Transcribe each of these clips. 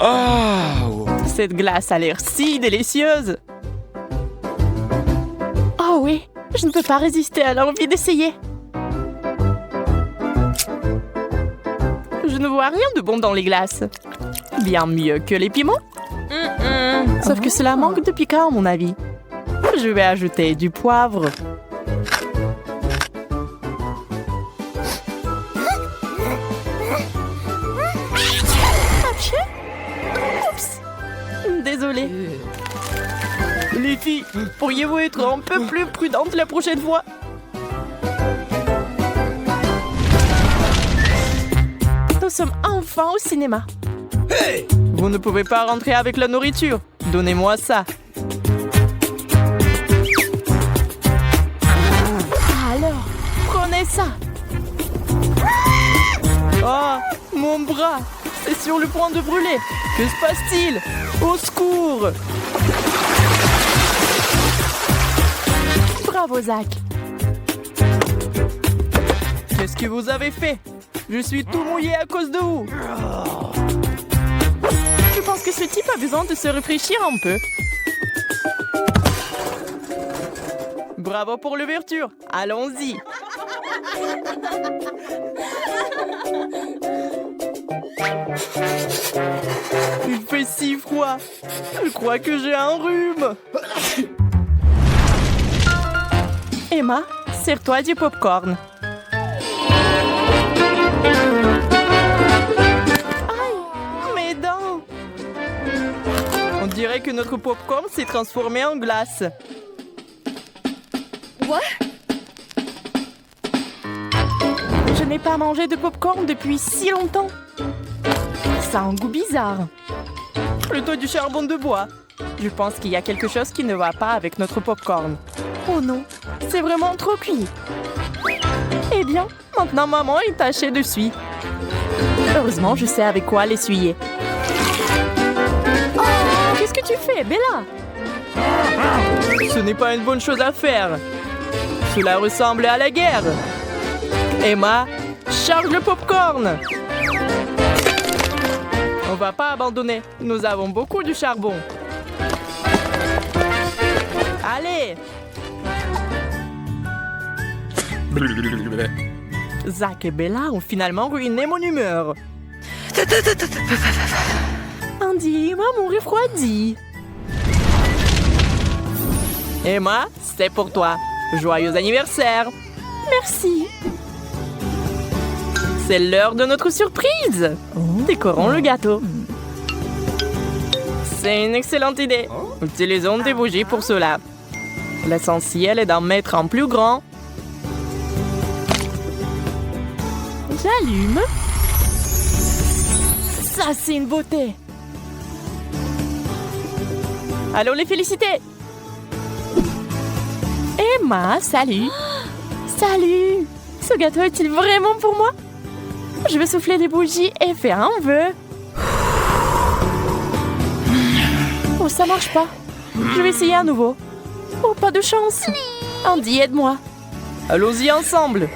Oh! Cette glace a l'air si délicieuse. Oh oui, je ne peux pas résister à l'envie d'essayer. Je ne vois rien de bon dans les glaces. Bien mieux que les piments. Sauf que cela manque de piquant à mon avis. Je vais ajouter du poivre. Oups. Désolée. Les filles, pourriez-vous être un peu plus prudentes la prochaine fois? Nous sommes enfin au cinéma. Hey! Vous ne pouvez pas rentrer avec la nourriture. Donnez-moi ça. Alors, prenez ça. Oh, mon bras. C'est sur le point de brûler. Que se passe-t-il? Au secours! Bravo, Zach. Qu'est-ce que vous avez fait? Je suis tout mouillé à cause de vous. Je pense que ce type a besoin de se rafraîchir un peu. Bravo pour l'ouverture. Allons-y. Il fait si froid. Je crois que j'ai un rhume. Emma, sers-toi du popcorn. Aïe, mes dents. On dirait que notre popcorn s'est transformé en glace. What? Je n'ai pas mangé de popcorn depuis si longtemps. Ça a un goût bizarre. Plutôt du charbon de bois. Je pense qu'il y a quelque chose qui ne va pas avec notre popcorn. Oh non, c'est vraiment trop cuit. Eh bien, maintenant maman est tachée dessus. Heureusement, je sais avec quoi l'essuyer. Oh, qu'est-ce que tu fais, Bella? Ce n'est pas une bonne chose à faire. Cela ressemble à la guerre. Emma, charge le popcorn. On va pas abandonner. Nous avons beaucoup de charbon. Allez! Zach et Bella ont finalement ruiné mon humeur. Andy, maman refroidit. Emma, c'est pour toi. Joyeux anniversaire. Merci. C'est l'heure de notre surprise. Décorons le gâteau. C'est une excellente idée. Utilisons des bougies pour cela. L'essentiel est d'en mettre en plus grand. J'allume. Ça, c'est une beauté. Allons les féliciter. Emma, salut. Salut. Ce gâteau est-il vraiment pour moi? Je vais souffler des bougies et faire un vœu. Oh, ça marche pas. Je vais essayer à nouveau. Oh, pas de chance. Andy, aide-moi. Allons-y ensemble.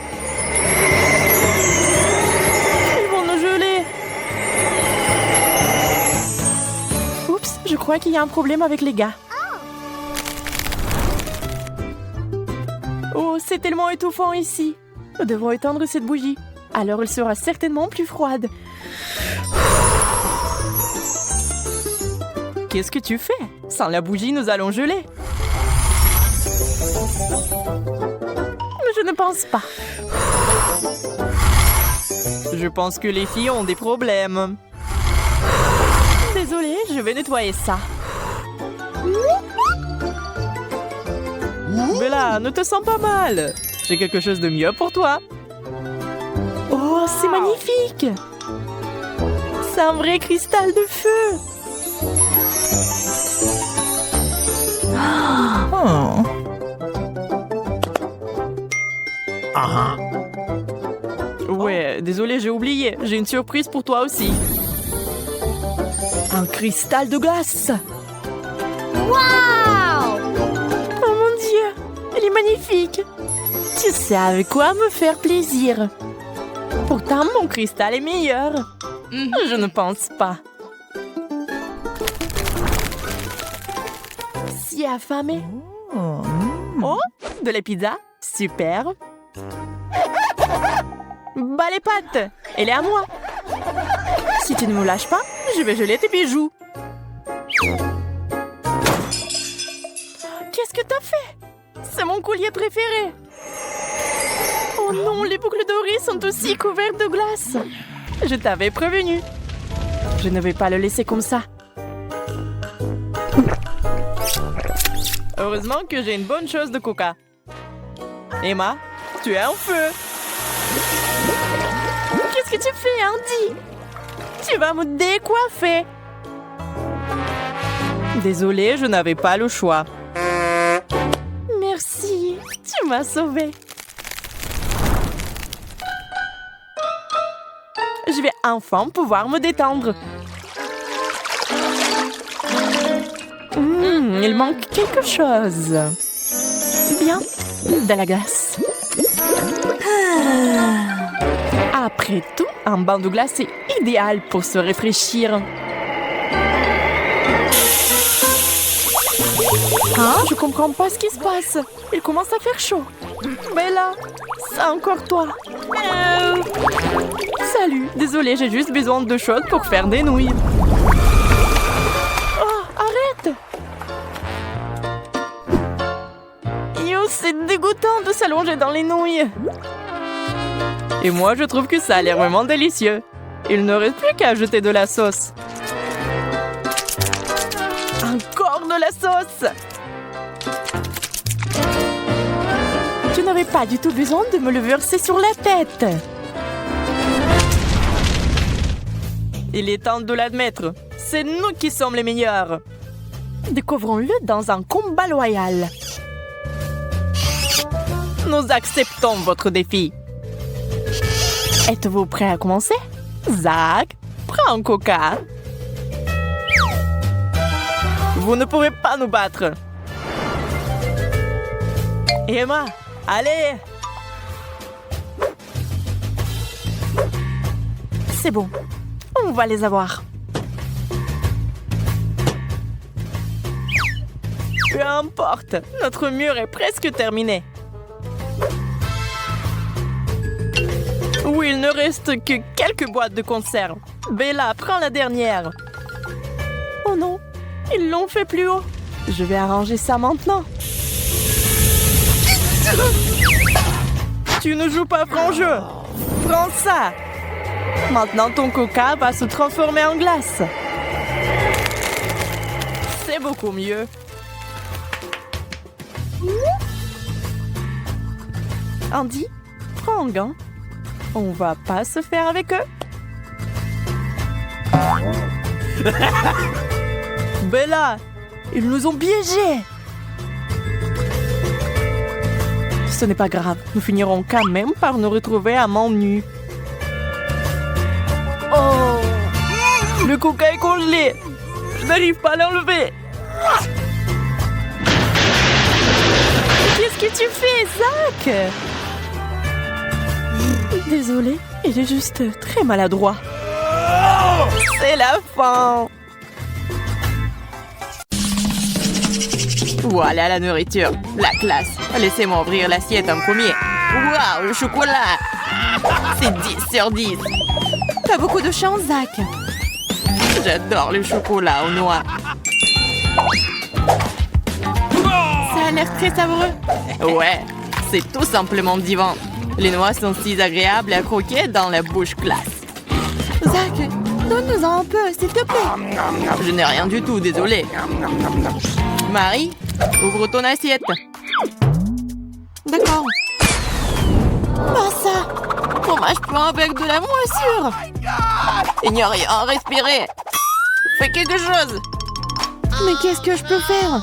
Ils vont nous geler. Oups, je crois qu'il y a un problème avec les gars. Oh, c'est tellement étouffant ici. Nous devons éteindre cette bougie. Alors elle sera certainement plus froide. Qu'est-ce que tu fais? Sans la bougie, nous allons geler. Je ne pense pas. Je pense que les filles ont des problèmes. Désolée, je vais nettoyer ça. Bella, ne te sens pas mal. J'ai quelque chose de mieux pour toi. Oh, c'est magnifique! C'est un vrai cristal de feu! Oh. Ouais, désolé, j'ai oublié. J'ai une surprise pour toi aussi. Un cristal de glace! Wow! Oh mon Dieu! Il est magnifique! Tu sais avec quoi me faire plaisir. Pourtant, mon cristal est meilleur. Je ne pense pas. si affamée. Oh, de la pizza? Super. Bah les pâtes, elle est à moi. Si tu ne me lâches pas, je vais geler tes bijoux. Qu'est-ce que t'as fait? C'est mon collier préféré. Oh non, les boucles d'oreilles sont aussi couvertes de glace. Je t'avais prévenu. Je ne vais pas le laisser comme ça. Heureusement que j'ai une bonne chose de coca. Emma, tu es en feu. Qu'est-ce que tu fais, Andy? Tu vas me décoiffer. Désolée, je n'avais pas le choix. Merci, tu m'as sauvée. Je vais enfin pouvoir me détendre. Il manque quelque chose. Bien, de la glace. Après tout, un bain de glace est idéal pour se rafraîchir. Hein? Je comprends pas ce qui se passe. Il commence à faire chaud. Bella, c'est encore toi. Salut, désolée, j'ai juste besoin de choses pour faire des nouilles. Oh, arrête! Yo, c'est dégoûtant de s'allonger dans les nouilles. Et moi, je trouve que ça a l'air vraiment délicieux. Il ne reste plus qu'à ajouter de la sauce. Encore de la sauce! Tu n'avais pas du tout besoin de me le verser sur la tête. Il est temps de l'admettre. C'est nous qui sommes les meilleurs. Découvrons-le dans un combat loyal. Nous acceptons votre défi. Êtes-vous prêt à commencer? Zach, prends un coca. Vous ne pourrez pas nous battre. Emma, allez! C'est bon. On va les avoir. Peu importe, notre mur est presque terminé. Oui, il ne reste que quelques boîtes de conserve. Bella, prends la dernière. Oh non, ils l'ont fait plus haut. Je vais arranger ça maintenant. Tu ne joues pas franc jeu. Prends ça. Maintenant, ton coca va se transformer en glace. C'est beaucoup mieux. Andy, prends un gant. On va pas se faire avec eux. Bella, ils nous ont piégés. Ce n'est pas grave, nous finirons quand même par nous retrouver à main nue. Oh! Le coca est congelé. Je n'arrive pas à l'enlever. Qu'est-ce que tu fais, Zach? Désolé, il est juste très maladroit. C'est la fin. Voilà la nourriture, la classe. Laissez-moi ouvrir l'assiette en premier. Waouh, le chocolat. C'est 10 sur 10. T'as beaucoup de chance, Zach. J'adore le chocolat aux noix. Ça a l'air très savoureux. Ouais, c'est tout simplement divin. Les noix sont si agréables à croquer dans la bouche classe. Zach, donne-nous-en un peu, s'il te plaît. Je n'ai rien du tout, désolé. Marie, ouvre ton assiette. D'accord. Pas ça. Fromage blanc avec de la moisissure. Il n'y a rien à respirer. Fais quelque chose. Mais qu'est-ce que je peux faire?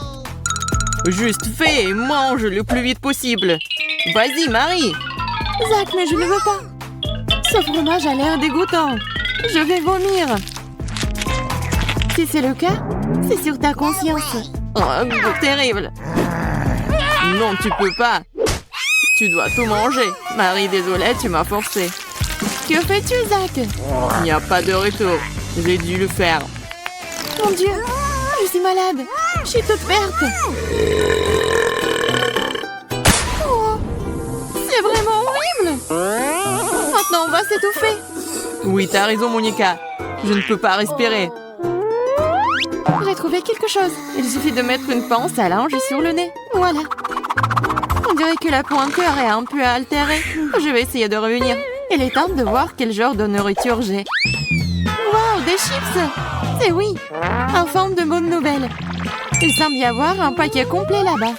Juste fais et mange le plus vite possible. Vas-y, Marie. Zach, mais je ne veux pas. Ce fromage a l'air dégoûtant. Je vais vomir. Si c'est le cas, c'est sur ta conscience. Oh, un goût terrible. Non, tu peux pas. Tu dois tout manger. Marie, désolée, tu m'as forcé. Que fais-tu, Zach? Il n'y a pas de retour. J'ai dû le faire. Mon Dieu, je suis malade. Je suis toute verte. Oh, c'est vraiment horrible. Maintenant, on va s'étouffer. Oui, t'as raison, Monica. Je ne peux pas respirer. J'ai trouvé quelque chose. Il suffit de mettre une pince à linge sur le nez. Voilà. On dirait que la pointeur est un peu altérée. Je vais essayer de revenir. Il est temps de voir quel genre de nourriture j'ai. Waouh, des chips! C'est oui, en forme de bonne nouvelle. Il semble y avoir un paquet complet là-bas.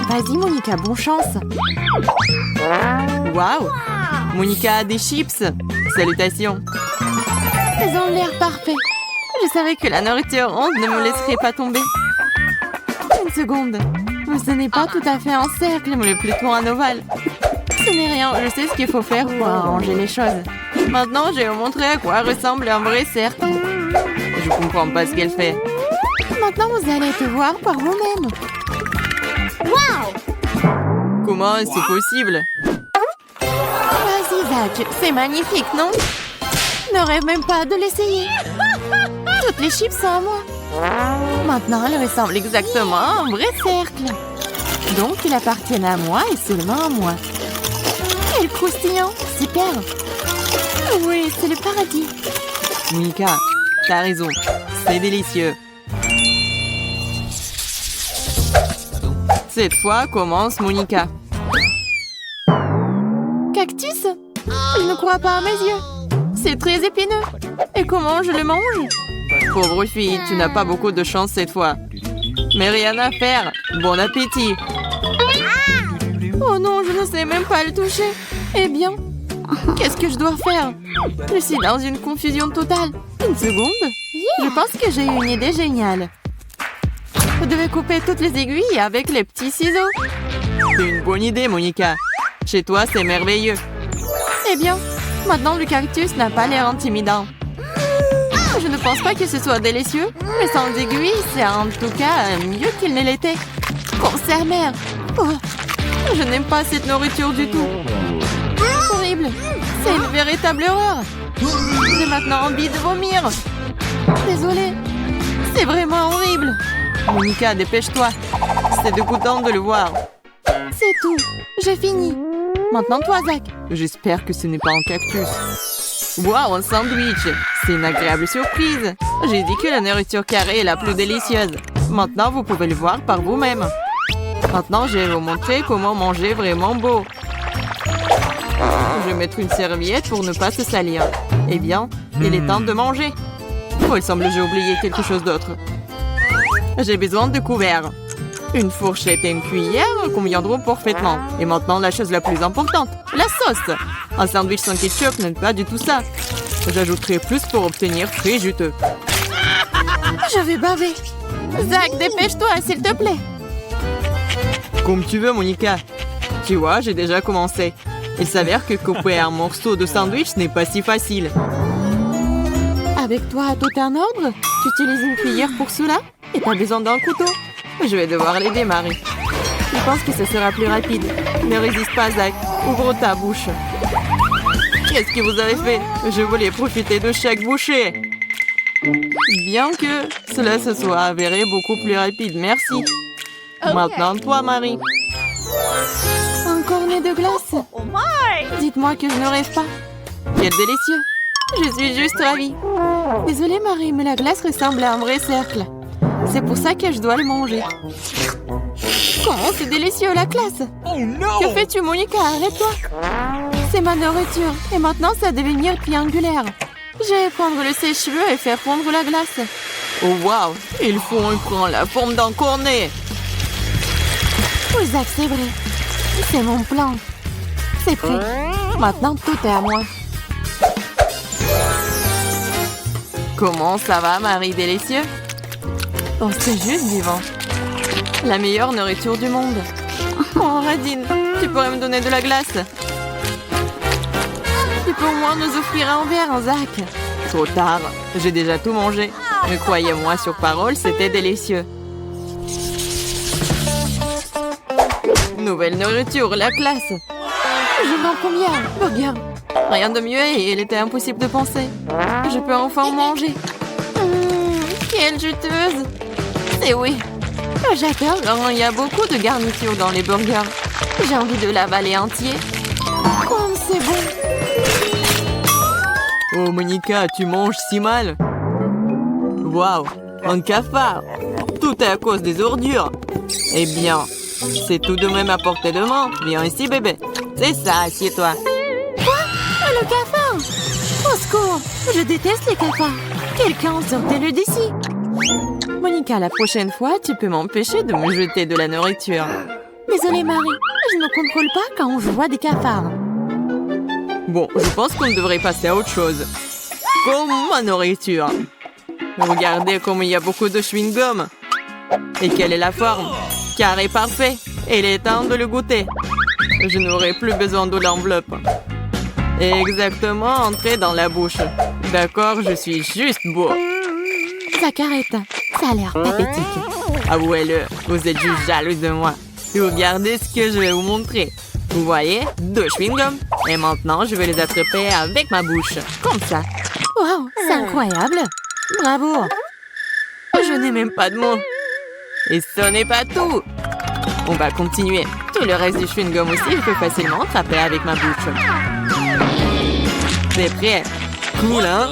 Vas-y, Monica, bonne chance. Waouh! Monica a des chips. Salutations. Ils ont l'air parfaits. Je savais que la nourriture ronde ne me laisserait pas tomber. Une seconde. Ce n'est pas tout à fait un cercle, mais plutôt un ovale. Ce n'est rien, je sais ce qu'il faut faire pour arranger les choses. Maintenant, je vais vous montrer à quoi ressemble un vrai cercle. Je comprends pas ce qu'elle fait. Maintenant, vous allez te voir par vous-même. Waouh! Comment c'est possible? Vas-y, Zach, c'est magnifique, non? Ne rêve même pas de l'essayer. Toutes les chips sont à moi. Maintenant, elles ressemblent exactement à un vrai cercle. Donc, ils appartiennent à moi et seulement à moi. Quel croustillant! Super! Oui, c'est le paradis. Monica, t'as raison. C'est délicieux. Cette fois commence Monica. Cactus? Je ne crois pas à mes yeux. C'est très épineux. Et comment je le mange? Pauvre fille, tu n'as pas beaucoup de chance cette fois. Mais rien à faire. Bon appétit. Oh non, je ne sais même pas le toucher. Eh bien, qu'est-ce que je dois faire? Je suis dans une confusion totale. Une seconde. Je pense que j'ai une idée géniale. Vous devez couper toutes les aiguilles avec les petits ciseaux. C'est une bonne idée, Monica. Chez toi, c'est merveilleux. Eh bien, maintenant le cactus n'a pas l'air intimidant. Je ne pense pas que ce soit délicieux, mais sans aiguilles, c'est en tout cas mieux qu'il ne l'était. Oh, c'est amer. Oh, je n'aime pas cette nourriture du tout. Horrible. C'est une véritable horreur. J'ai maintenant envie de vomir. Désolée. C'est vraiment horrible. Monica, dépêche-toi. C'est dégoûtant de le voir. C'est tout. J'ai fini. Maintenant toi, Zach. J'espère que ce n'est pas un cactus. Waouh, un sandwich. C'est une agréable surprise. J'ai dit que la nourriture carrée est la plus délicieuse. Maintenant, vous pouvez le voir par vous-même. Maintenant, je vais vous montrer comment manger vraiment beau. Je vais mettre une serviette pour ne pas se salir. Eh bien, il est temps de manger. Oh, il semble que j'ai oublié quelque chose d'autre. J'ai besoin de couverts. Une fourchette et une cuillère conviendront parfaitement. Et maintenant, la chose la plus importante, la sauce. Un sandwich sans ketchup n'est pas du tout ça. J'ajouterai plus pour obtenir très juteux. Je vais baver. Zach, dépêche-toi, s'il te plaît. Comme tu veux, Monica. Tu vois, j'ai déjà commencé. Il s'avère que couper un morceau de sandwich n'est pas si facile. Avec toi, tout est en ordre? Tu utilises une cuillère pour cela? Et t'as besoin d'un couteau? Je vais devoir l'aider, Marie. Je pense que ce sera plus rapide. Ne résiste pas, Zach. Ouvre ta bouche. Qu'est-ce que vous avez fait? Je voulais profiter de chaque bouchée. Bien que cela se soit avéré beaucoup plus rapide. Merci. Okay. Maintenant, toi, Marie. Un cornet de glace. Dites-moi que je ne rêve pas. Quel délicieux. Je suis juste ravie. Désolée, Marie, mais la glace ressemble à un vrai cercle. C'est pour ça que je dois le manger. Comment c'est délicieux, la classe! Oh non! Que fais-tu, Monica? Arrête-toi! C'est ma nourriture, et maintenant ça va devenir triangulaire. Je vais prendre le sèche-cheveux et faire fondre la glace. Oh waouh! Il prend la forme d'un cornet! Oui, Zach, c'est vrai. C'est mon plan. C'est prêt. Maintenant, tout est à moi. Comment ça va, Marie délicieux? Oh, c'est juste vivant. La meilleure nourriture du monde. Oh, Radine, tu pourrais me donner de la glace? Tu peux au moins nous offrir un verre, hein, Zach? Trop tard, j'ai déjà tout mangé. Mais croyez-moi sur parole, c'était délicieux. Nouvelle nourriture, la classe. Je m'en combien? Regarde. Rien de mieux et il était impossible de penser. Je peux enfin en manger. Quelle juteuse! C'est oui. J'adore quand il y a beaucoup de garniture dans les burgers. J'ai envie de l'avaler entier. Comme c'est bon. Oh, Monica, tu manges si mal. Waouh, un cafard. Tout est à cause des ordures. Eh bien, c'est tout de même à portée de main. Viens ici, bébé. C'est ça, assieds-toi. Le cafard! Au secours! Je déteste les cafards! Quelqu'un sortez-le d'ici! Monica, la prochaine fois, tu peux m'empêcher de me jeter de la nourriture. Désolée, Marie. Je ne contrôle pas quand je vois des cafards. Bon, je pense qu'on devrait passer à autre chose. Comme ma nourriture. Regardez comme il y a beaucoup de chewing-gum. Et quelle est la forme? Carré parfait. Et il est temps de le goûter. Je n'aurai plus besoin de l'enveloppe. Exactement, entrer dans la bouche. D'accord, je suis juste beau. Zacharet, ça a l'air pathétique. Avouez-le, vous êtes juste jalouse de moi. Et regardez ce que je vais vous montrer. Vous voyez, 2 chewing-gums. Et maintenant, je vais les attraper avec ma bouche. Comme ça. Wow, c'est incroyable. Bravo. Je n'ai même pas de mots. Et ce n'est pas tout. On va continuer. Tout le reste du chewing-gum aussi, je peux facilement attraper avec ma bouche. C'est prêt. Cool, hein?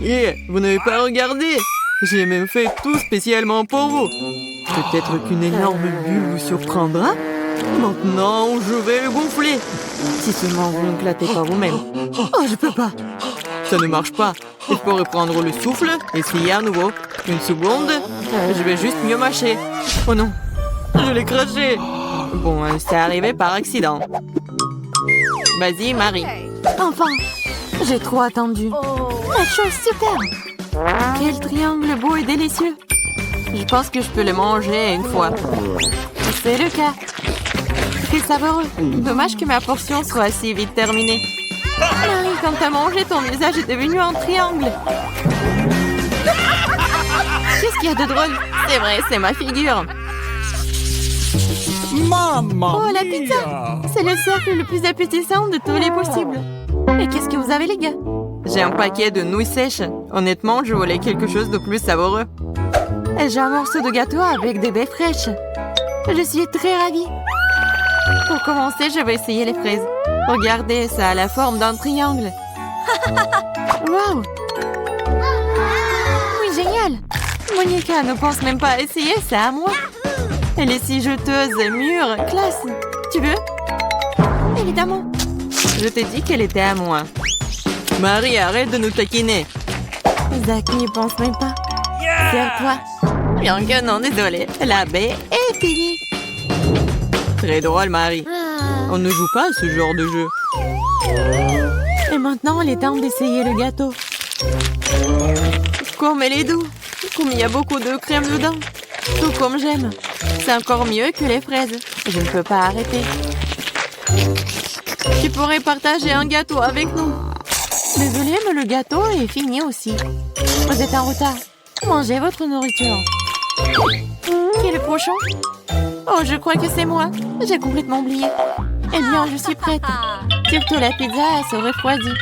Et vous n'avez pas regardé? J'ai même fait tout spécialement pour vous. Peut-être qu'une énorme bulle vous surprendra. Maintenant, je vais le gonfler. Si seulement vous ne clattez pas vous-même. Oh, je peux pas. Ça ne marche pas. Il faut reprendre le souffle. Essayez à nouveau. Une seconde. Je vais juste mieux mâcher. Oh non. Je l'ai craché. Bon, c'est arrivé par accident. Vas-y, Marie. Enfin, j'ai trop attendu. La chose super. Quel triangle beau et délicieux. Je pense que je peux le manger une fois. C'est le cas. C'est savoureux. Dommage que ma portion soit si vite terminée. Marie, quand t'as mangé, ton visage est devenu un triangle. Qu'est-ce qu'il y a de drôle? C'est vrai, c'est ma figure. Mamma Oh, la pizza! C'est le cercle le plus appétissant de tous les possibles. Et qu'est-ce que vous avez, les gars? J'ai un paquet de nouilles sèches. Honnêtement, je voulais quelque chose de plus savoureux. Et j'ai un morceau de gâteau avec des baies fraîches. Je suis très ravie. Pour commencer, je vais essayer les fraises. Regardez, ça a la forme d'un triangle. Waouh! Oui, génial! Monica ne pense même pas à essayer, c'est à moi. Elle est si jeteuse, mûre, classe. Tu veux? Évidemment. Je t'ai dit qu'elle était à moi. Marie, arrête de nous taquiner. Zach n'y pense même pas. Serre-toi. Bien que non, désolé. La baie est finie. Très drôle, Marie. On ne joue pas à ce genre de jeu. Et maintenant, il est temps d'essayer le gâteau. Comme elle est douce. Comme il y a beaucoup de crème dedans. Tout comme j'aime. C'est encore mieux que les fraises. Je ne peux pas arrêter. Tu pourrais partager un gâteau avec nous. Désolée, mais le gâteau est fini aussi. Vous êtes en retard. Mangez votre nourriture. Qui est le prochain? Oh, je crois que c'est moi. J'ai complètement oublié. Eh bien, je suis prête. Surtout la pizza, elle se refroidit.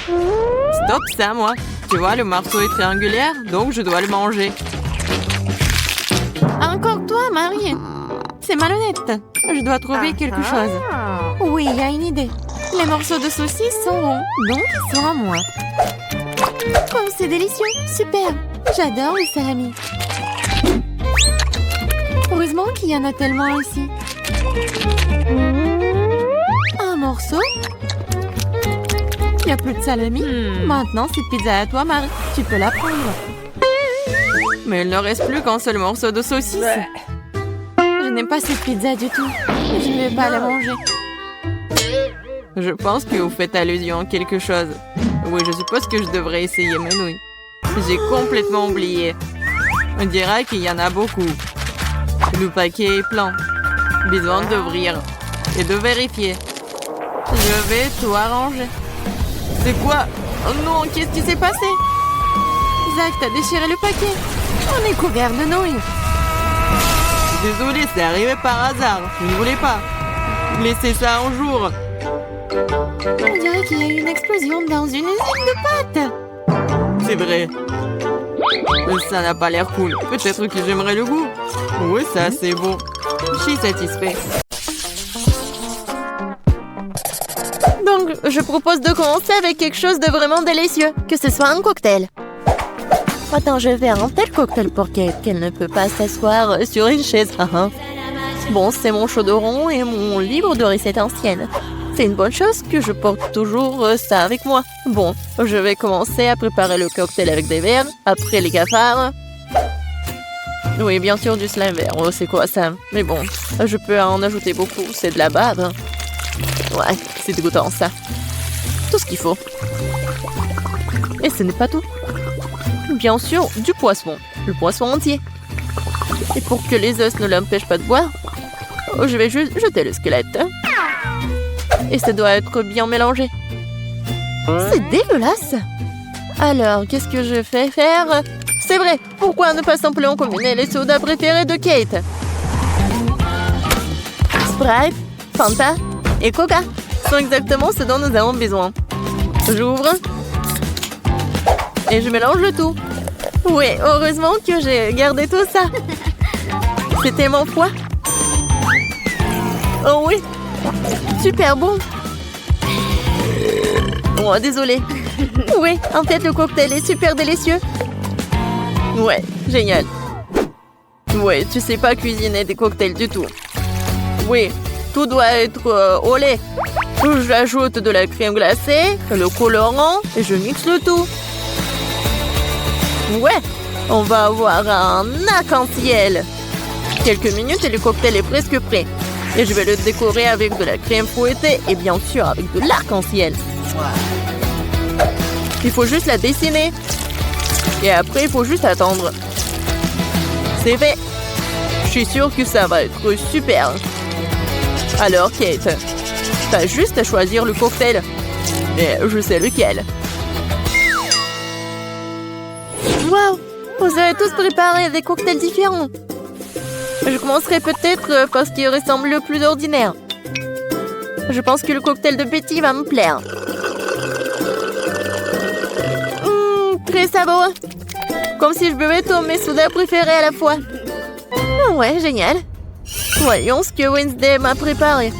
Stop, c'est à moi. Tu vois, le morceau est triangulaire, donc je dois le manger. Encore toi, Marie. C'est malhonnête. Je dois trouver quelque chose. Oui, il y a une idée. Les morceaux de saucisse sont ronds, donc ils sont à moi. Oh, c'est délicieux. Super. J'adore les salamis. Heureusement qu'il y en a tellement ici. Un morceau. Il n'y a plus de salami. Maintenant, cette pizza est à toi, Marie. Tu peux la prendre. Mais il ne reste plus qu'un seul morceau de saucisse. Je n'aime pas cette pizza du tout. Je ne vais pas la manger. Je pense que vous faites allusion à quelque chose. Oui, je suppose que je devrais essayer mes nouilles. J'ai complètement oublié. On dirait qu'il y en a beaucoup. Le paquet est plein. Besoin d'ouvrir et de vérifier. Je vais tout arranger. C'est quoi? Oh non, qu'est-ce qui s'est passé? Zach, t'as déchiré le paquet. On est couvert de nouilles. Désolé, c'est arrivé par hasard. Je ne voulais pas. Laissez ça un jour. On dirait qu'il y a eu une explosion dans une usine de pâtes. C'est vrai. Ça n'a pas l'air cool. Peut-être que j'aimerais le goût. Oui, ça, c'est bon. Je suis satisfait. Donc, je propose de commencer avec quelque chose de vraiment délicieux. Que ce soit un cocktail. Attends, je vais faire un tel cocktail pour Kate qu'elle ne peut pas s'asseoir sur une chaise. Bon, c'est mon chaudron et mon livre de recettes anciennes. C'est une bonne chose que je porte toujours ça avec moi. Bon, je vais commencer à préparer le cocktail avec des verres, après les cafards. Oui, bien sûr, du slime vert. Oh, c'est quoi ça? Mais bon, je peux en ajouter beaucoup. C'est de la bave. Ouais, c'est dégoûtant ça. Tout ce qu'il faut. Et ce n'est pas tout. Bien sûr, du poisson. Le poisson entier. Et pour que les os ne l'empêchent pas de boire, je vais juste jeter le squelette. Et ça doit être bien mélangé. C'est dégueulasse. Alors, qu'est-ce que je fais faire? C'est vrai, pourquoi ne pas simplement combiner les sodas préférés de Kate? Sprite, Fanta et Coca sont exactement ce dont nous avons besoin. J'ouvre. Et je mélange le tout. Oui, heureusement que j'ai gardé tout ça. C'est tellement froid. Oh oui. Super bon. Oh, désolé. Oui, en fait, le cocktail est super délicieux. Ouais, génial. Ouais, tu sais pas cuisiner des cocktails du tout. Oui, tout doit être au lait. J'ajoute de la crème glacée, le colorant et je mixe le tout. Ouais, on va avoir un arc-en-ciel. Quelques minutes et le cocktail est presque prêt. Et je vais le décorer avec de la crème fouettée et bien sûr avec de l'arc-en-ciel. Il faut juste la dessiner. Et après, il faut juste attendre. C'est fait. Je suis sûre que ça va être super. Alors, Kate, t'as juste à choisir le cocktail. Et je sais lequel. Waouh! Vous avez tous préparé des cocktails différents. Je commencerai peut-être par ce qui ressemble le plus ordinaire. Je pense que le cocktail de Betty va me plaire. Très savoureux. Comme si je buvais tous mes sodas préférés à la fois. Ouais, génial. Voyons ce que Wednesday m'a préparé.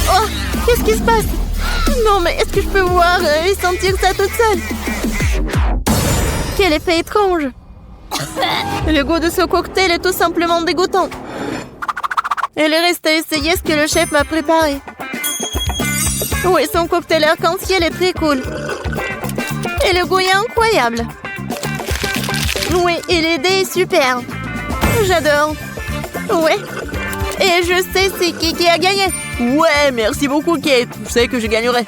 Oh, qu'est-ce qui se passe? Non, mais est-ce que je peux voir et sentir ça toute seule? Quel effet étrange. Le goût de ce cocktail est tout simplement dégoûtant. Il reste à essayer ce que le chef m'a préparé. Oui, son cocktail arc-en-ciel est très cool. Et le goût est incroyable. Oui, et l'idée est super. J'adore. Ouais. Et je sais c'est qui a gagné. Ouais, merci beaucoup, Kate. Je sais que je gagnerai.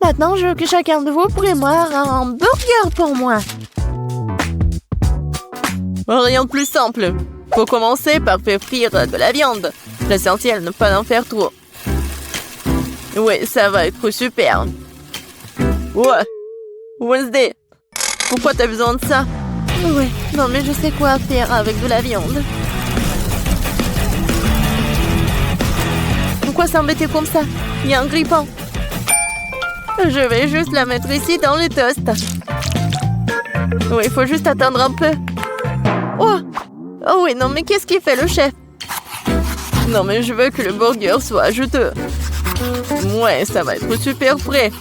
Maintenant, je veux que chacun de vous prépare un burger pour moi. Rien de plus simple. Faut commencer par faire frire de la viande. L'essentiel, ne pas en faire trop. Ouais, ça va être super. Ouais. Wednesday, pourquoi t'as besoin de ça? Ouais, non mais je sais quoi faire avec de la viande. Pourquoi s'embêter comme ça? Il y a un grille-pain. Je vais juste la mettre ici dans le toast. Oui, il faut juste attendre un peu. Oh! Oh oui, non mais qu'est-ce qu'il fait le chef? Non mais je veux que le burger soit juteux. Ouais, ça va être super frais.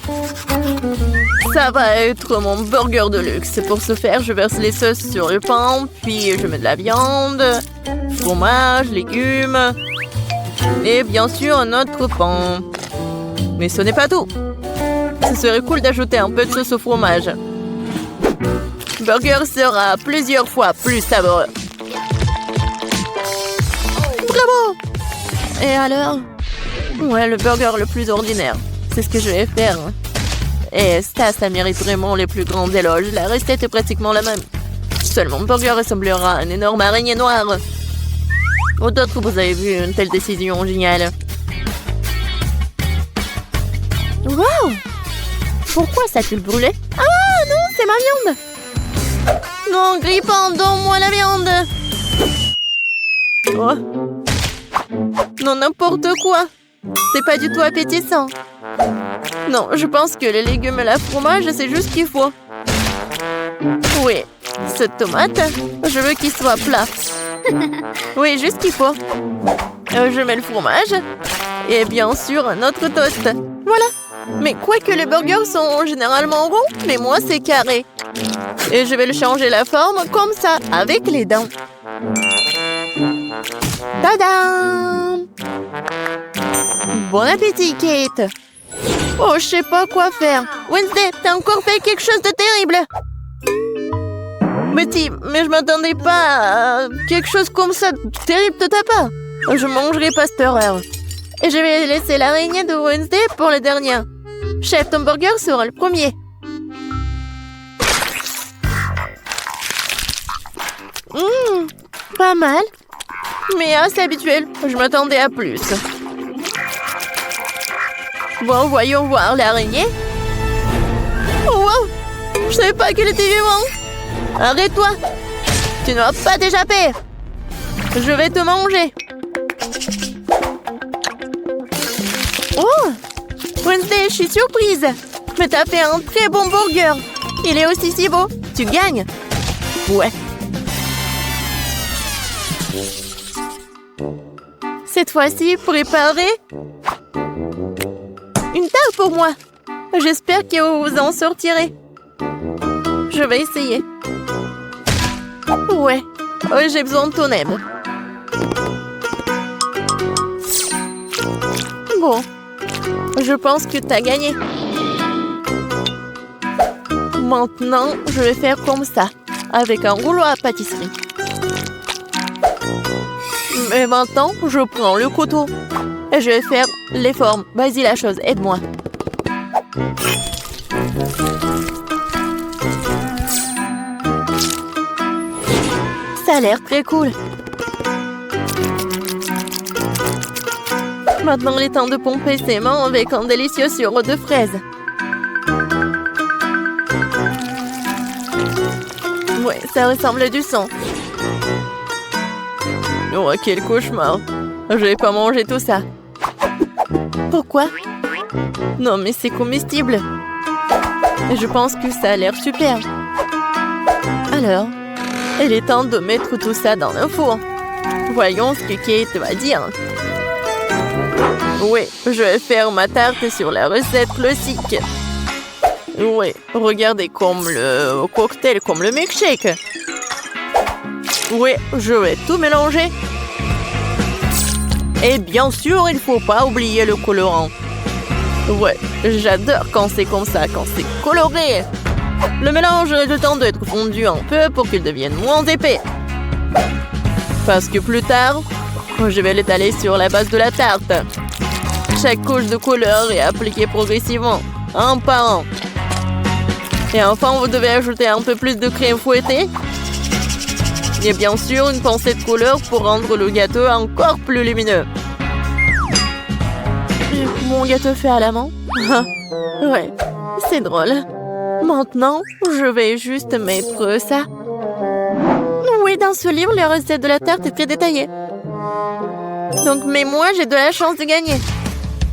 Ça va être mon burger de luxe. Pour ce faire, je verse les sauces sur le pain, puis je mets de la viande, fromage, légumes et bien sûr un autre pain. Mais ce n'est pas tout. Ce serait cool d'ajouter un peu de sauce au fromage. Le burger sera plusieurs fois plus savoureux. Bravo! Et alors? Ouais, le burger le plus ordinaire. C'est ce que je vais faire. Et ça mérite vraiment les plus grands éloges. La recette est pratiquement la même. Seulement, mon burger ressemblera à une énorme araignée noire. Ou d'autres, vous avez vu une telle décision géniale. Wow! Pourquoi ça a-t-il brûlé? Ah non, c'est ma viande! Non, Grille-pain, donne-moi la viande! Oh. Non, n'importe quoi! C'est pas du tout appétissant. Non, je pense que les légumes et la fromage, c'est juste ce qu'il faut. Oui, cette tomate, je veux qu'il soit plat. Oui, juste ce qu'il faut. Je mets le fromage. Et bien sûr, un autre toast. Voilà. Mais quoique les burgers sont généralement ronds, mais moi, c'est carré. Et je vais le changer la forme comme ça, avec les dents. Tadam! Bon appétit, Kate. Oh, je sais pas quoi faire. Wednesday, t'as encore fait quelque chose de terrible. Betty, mais je m'attendais pas à quelque chose comme ça terrible de ta part. Je mangerai pas cette horreur. Et je vais laisser l'araignée de Wednesday pour la dernière. Chef, ton burger sera le premier. Pas mal. Mais assez habituel. Je m'attendais à plus. Bon, voyons voir l'araignée. Oh, wow! Je savais pas qu'elle était vivante. Arrête-toi. Tu n'auras pas d'échapper. Je vais te manger. Oh! Wednesday, je suis surprise. Mais t'as fait un très bon burger. Il est aussi si beau. Tu gagnes. Ouais. Cette fois-ci, préparez une tarte pour moi. J'espère que vous en sortirez. Je vais essayer. Ouais. Oh, j'ai besoin de ton aide. Bon. Je pense que t'as gagné. Maintenant, je vais faire comme ça, avec un rouleau à pâtisserie. Mais maintenant, je prends le couteau et je vais faire les formes. Vas-y, la chose, aide-moi. Ça a l'air très cool. Maintenant, il est temps de pomper ses mains avec un délicieux sirop de fraises. Ouais, ça ressemble à du sang. Oh, quel cauchemar. Je vais pas manger tout ça. Pourquoi? Non, mais c'est comestible. Je pense que ça a l'air super. Alors, il est temps de mettre tout ça dans le four. Voyons ce que Kate va dire. Oui, je vais faire ma tarte sur la recette classique. Oui, regardez comme le cocktail, comme le milkshake. Oui, je vais tout mélanger. Et bien sûr, il faut pas oublier le colorant. Ouais, j'adore quand c'est comme ça, quand c'est coloré. Le mélange a le temps d'être fondu un peu pour qu'il devienne moins épais. Parce que plus tard, je vais l'étaler sur la base de la tarte. Chaque couche de couleur est appliquée progressivement, un par un. Et enfin, vous devez ajouter un peu plus de crème fouettée. Et bien sûr, une pincée de couleur pour rendre le gâteau encore plus lumineux. Mon gâteau fait à la main. Ouais, c'est drôle. Maintenant, je vais juste mettre ça. Oui, dans ce livre, la recette de la tarte est très détaillée. Donc, mais moi, j'ai de la chance de gagner.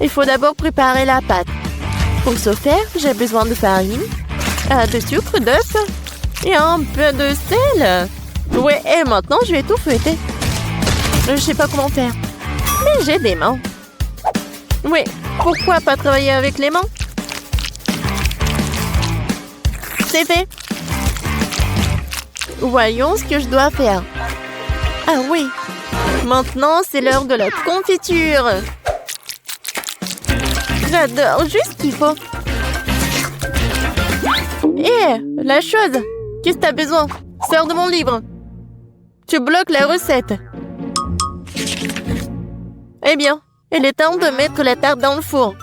Il faut d'abord préparer la pâte. Pour ce faire, j'ai besoin de farine, de sucre, d'œufs et un peu de sel. Oui, et maintenant, je vais tout fouetter. Je sais pas comment faire, mais j'ai des mains. Oui, pourquoi pas travailler avec les mains? C'est fait. Voyons ce que je dois faire. Ah oui, maintenant, c'est l'heure de la confiture. J'adore, juste ce qu'il faut. Hé, la chose, qu'est-ce que t'as besoin? Sors de mon livre. Tu bloques la recette. Eh bien, il est temps de mettre la tarte dans le four.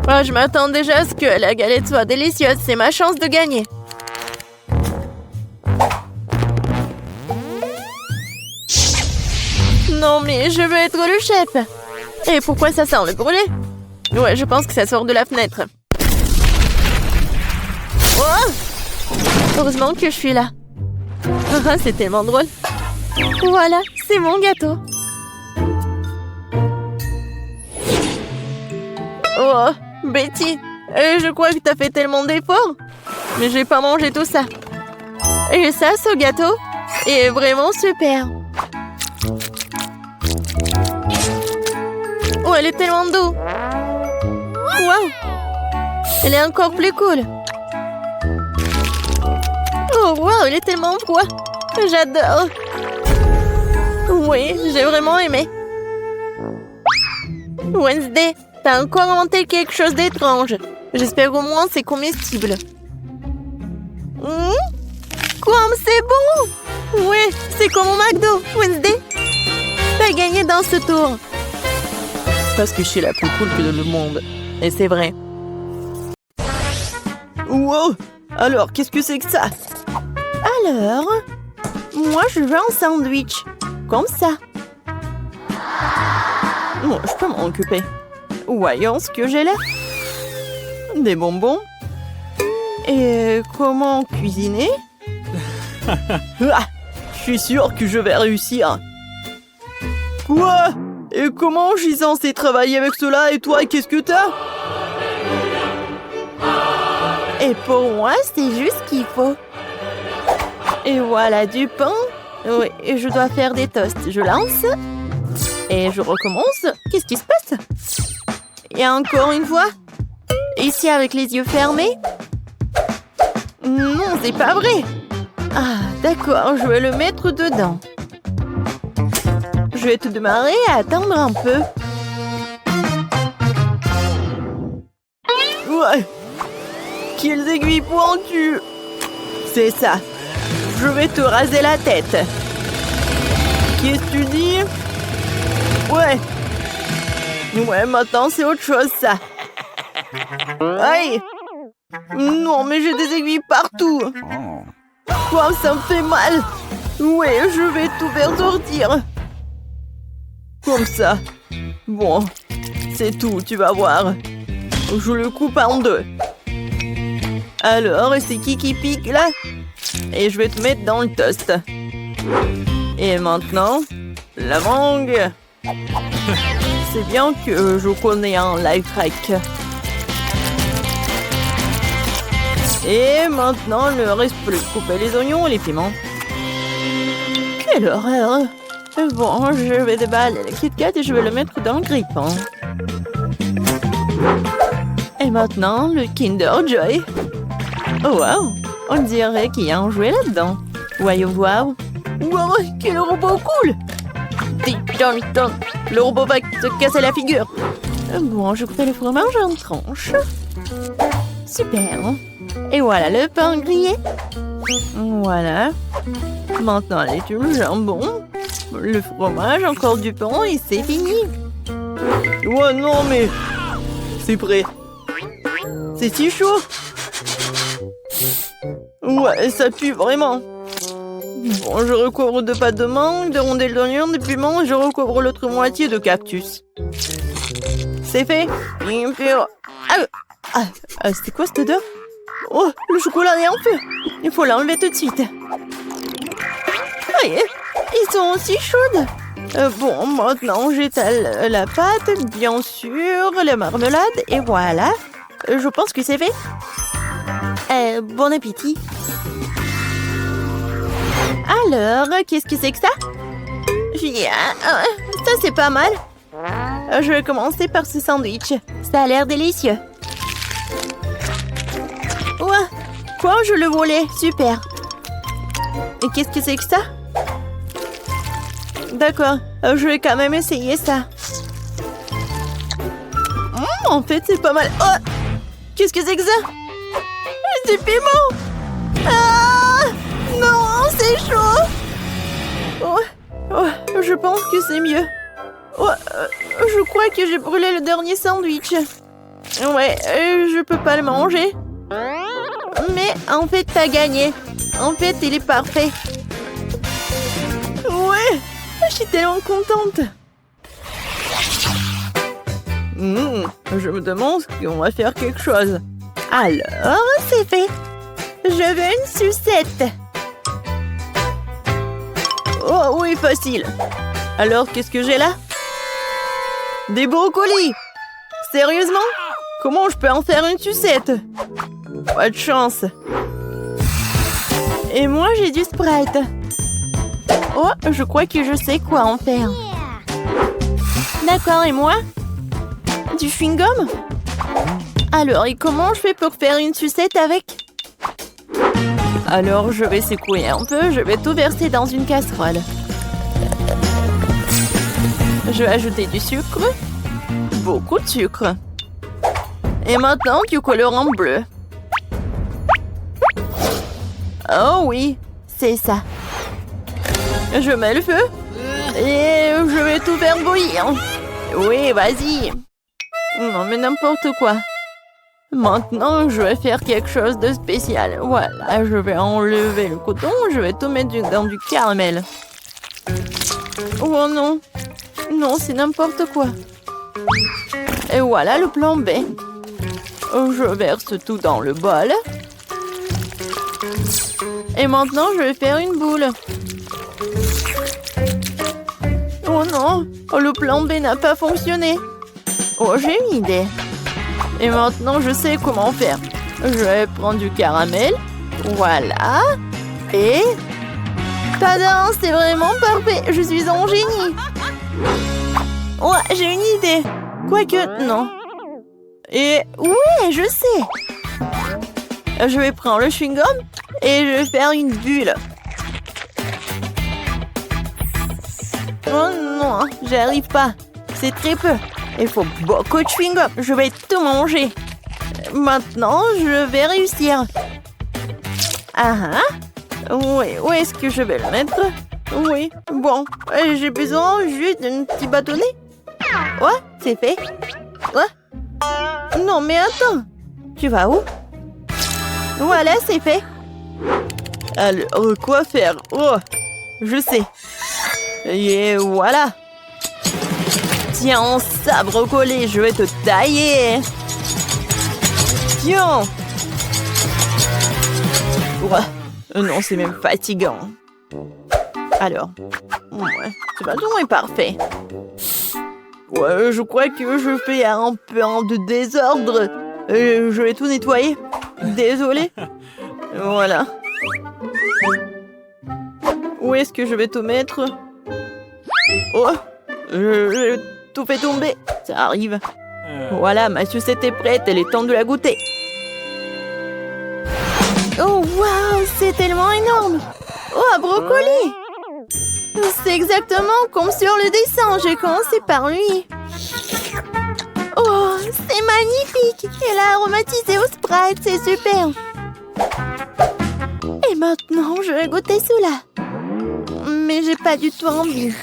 Oh, je m'attends déjà à ce que la galette soit délicieuse. C'est ma chance de gagner. Non, mais je veux être le chef. Et pourquoi ça sent le brûlé? Ouais, je pense que ça sort de la fenêtre. Oh! Heureusement que je suis là. C'est tellement drôle. Voilà, c'est mon gâteau. Oh, Betty, je crois que t'as fait tellement d'efforts. Mais j'ai pas mangé tout ça. Et ça, ce gâteau est vraiment super. Oh, elle est tellement douce. Waouh, elle est encore plus cool. Oh, waouh, elle est tellement froid. J'adore. Oui, j'ai vraiment aimé. Wednesday, t'as encore inventé quelque chose d'étrange. J'espère au moins c'est comestible. Comme c'est bon! Ouais, c'est comme au McDo, Wednesday. T'as gagné dans ce tour. Parce que je suis la plus cool que le monde. Et c'est vrai. Wow! Alors, qu'est-ce que c'est que ça? Alors, moi je veux un sandwich. Comme ça. Bon, je peux m'en occuper. Voyons ce que j'ai là. Des bonbons. Et comment cuisiner? Ah, je suis sûre que je vais réussir. Quoi? Et comment je suis censée travailler avec cela? Et toi, qu'est-ce que t'as? Et pour moi, c'est juste ce qu'il faut. Et voilà du pain. Oui, et je dois faire des toasts. Je lance. Et je recommence. Qu'est-ce qui se passe? Et encore une fois. Ici avec les yeux fermés. Non, c'est pas vrai. Ah, d'accord, je vais le mettre dedans. Je vais te démarrer à attendre un peu. Ouais. Quelles aiguilles pointues. C'est ça. Je vais te raser la tête. Qu'est-ce que tu dis? Ouais. Ouais, maintenant c'est autre chose, ça. Aïe. Non, mais j'ai des aiguilles partout. Quoi, ça me fait mal. Ouais, je vais tout faire sortir. Comme ça. Bon, c'est tout, tu vas voir. Je le coupe en deux. Alors, c'est qui pique là? Et je vais te mettre dans le toast. Et maintenant, la mangue. C'est bien que je connais un life hack. Et maintenant, il ne reste plus couper les oignons et les piments. Quelle horreur! Bon, je vais déballer le Kit Kat et je vais le mettre dans le grille-pain. Et maintenant, le Kinder Joy. Oh wow! On dirait qu'il y a un jouet là-dedans. Voyons voir. Wow, quel robot cool! Tic-toc-toc, le robot va te casser la figure. Bon, je coupe le fromage en tranches. Super. Et voilà le pain grillé. Voilà. Maintenant, les tubes, le jambon, le fromage, encore du pain et c'est fini. Ouais, non, mais... C'est prêt. C'est si chaud. Ouais, ça pue vraiment. Bon, je recouvre de pâte de mangue, de rondelles d'oignon, de piment et je recouvre l'autre moitié de cactus. C'est fait. C'est quoi cette odeur? Oh, le chocolat est en feu. Il faut l'enlever tout de suite. Oui, ils sont aussi chaudes. Bon, maintenant j'étale la pâte, bien sûr, la marmelade et voilà. Je pense que c'est fait. Bon appétit. Alors, qu'est-ce que c'est que ça? Ça, c'est pas mal. Je vais commencer par ce sandwich. Ça a l'air délicieux. Ouais. Quoi, je le volais? Super. Et qu'est-ce que c'est que ça? D'accord, je vais quand même essayer ça. En fait, c'est pas mal. Oh! Qu'est-ce que c'est que ça? Du piment! Ah! Non, c'est chaud! Oh, je pense que c'est mieux. Oh, je crois que j'ai brûlé le dernier sandwich. Ouais, je peux pas le manger. Mais en fait, t'as gagné. En fait, il est parfait. Ouais, je suis tellement contente. Je me demande si on va faire quelque chose. Alors, c'est fait. Je veux une sucette. Oh oui, facile. Alors, qu'est-ce que j'ai là? Des brocolis. Sérieusement? Comment je peux en faire une sucette? Pas de chance. Et moi, j'ai du Sprite. Oh, je crois que je sais quoi en faire. D'accord, et moi? Du chewing-gum? Alors, et comment je fais pour faire une sucette avec? Alors, je vais secouer un peu, je vais tout verser dans une casserole. Je vais ajouter du sucre. Beaucoup de sucre. Et maintenant, du colorant bleu. Oh oui, c'est ça. Je mets le feu. Et je vais tout faire bouillir. Oui, vas-y. Non, mais n'importe quoi. Maintenant, je vais faire quelque chose de spécial. Voilà, je vais enlever le coton. Je vais tout mettre dans du caramel. Oh non. Non, c'est n'importe quoi. Et voilà le plan B. Je verse tout dans le bol. Et maintenant, je vais faire une boule. Oh non, le plan B n'a pas fonctionné. Oh, j'ai une idée. Et maintenant, je sais comment faire. Je vais prendre du caramel. Voilà. Et... Tadam, c'est vraiment parfait. Je suis un génie. Oh, j'ai une idée. Quoique, non. Et oui, je sais. Je vais prendre le chewing-gum et je vais faire une bulle. Oh non, j'y arrive pas. C'est très peu. Il faut beaucoup de chewing-gum. Je vais tout manger. Maintenant, je vais réussir. Ah ah. Oui, où est-ce que je vais le mettre? Oui, bon. J'ai besoin juste d'un petit bâtonnet. Ouais, c'est fait. Ouais. Non, mais attends. Tu vas où? Voilà, c'est fait. Alors, quoi faire? Oh, je sais. Et voilà. Tiens, ça, brocoli, je vais te tailler. Tiens. Ouais. Non, c'est même fatigant. Alors, ouais, ce bâton est parfait. Ouais, je crois que je fais un peu de désordre. Je vais tout nettoyer. Désolée. Voilà. Où est-ce que je vais tout mettre? Oh, je tout fait tomber. Ça arrive. Voilà, ma sucette est prête. Elle est temps de la goûter. Oh, waouh, c'est tellement énorme. Oh, un brocoli. C'est exactement comme sur le dessin. J'ai commencé par lui. Oh, c'est magnifique. Elle a aromatisé au Sprite. C'est super. Et maintenant, je vais goûter cela. Mais j'ai pas du tout envie.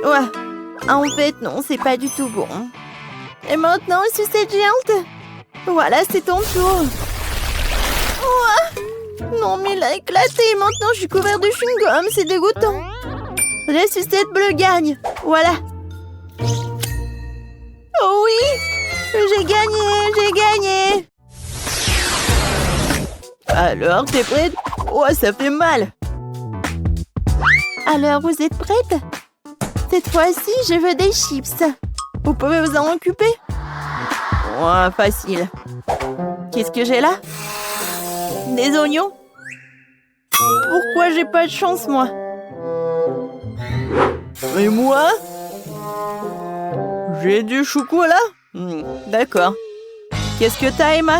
Ouais. En fait, non, c'est pas du tout bon. Et maintenant, sucette géante. Voilà, c'est ton tour. Ouais. Non, mais il a éclaté. Maintenant, je suis couvert de chewing-gum. C'est dégoûtant. La sucette bleue gagne. Voilà. Oh oui. J'ai gagné. J'ai gagné. Alors, t'es prête? Oh, ça fait mal. Alors, vous êtes prête? Cette fois-ci, je veux des chips. Vous pouvez vous en occuper? Oh, facile. Qu'est-ce que j'ai là? Des oignons? Pourquoi j'ai pas de chance, moi? Et moi? J'ai du chocolat? D'accord. Qu'est-ce que t'as, Emma?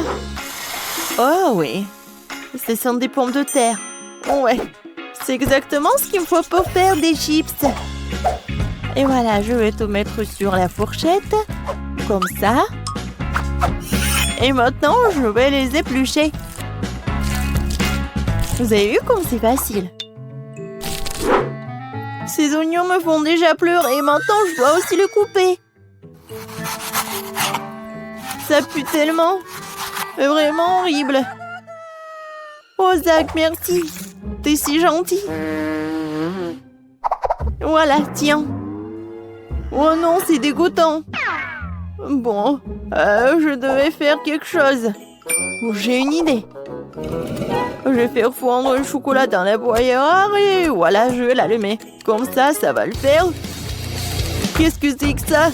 Oh oui. Ce sont des pommes de terre. Ouais. C'est exactement ce qu'il me faut pour faire des chips. Et voilà, je vais tout mettre sur la fourchette. Comme ça. Et maintenant, je vais les éplucher. Vous avez vu comme c'est facile? Ces oignons me font déjà pleurer. Maintenant, je dois aussi le couper. Ça pue tellement. C'est vraiment horrible. Oh, Zach, merci. T'es si gentil. Voilà, tiens. Oh non, c'est dégoûtant. Bon, je devais faire quelque chose. Oh, j'ai une idée. Je vais faire fondre le chocolat dans la broyeur et voilà, je vais l'allumer. Comme ça va le faire. Qu'est-ce que c'est que ça?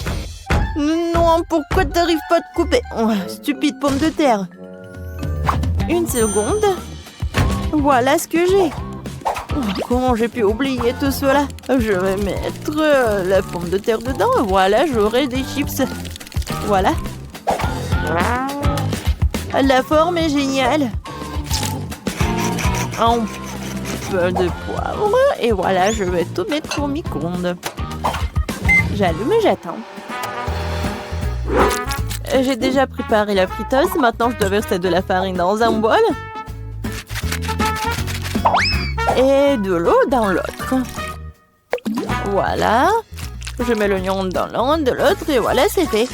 Non, pourquoi t'arrives pas à te couper? Oh, stupide pomme de terre. Une seconde. Voilà ce que j'ai. Oh, comment j'ai pu oublier tout cela? Je vais mettre la pomme de terre dedans. Voilà, j'aurai des chips. Voilà. La forme est géniale. Un peu de poivre. Et voilà, je vais tout mettre au micro-ondes. J'allume et j'attends. J'ai déjà préparé la friteuse. Maintenant, je dois verser de la farine dans un bol. Et de l'eau dans l'autre. Voilà. Je mets l'oignon dans l'un de l'autre et voilà, c'est fait.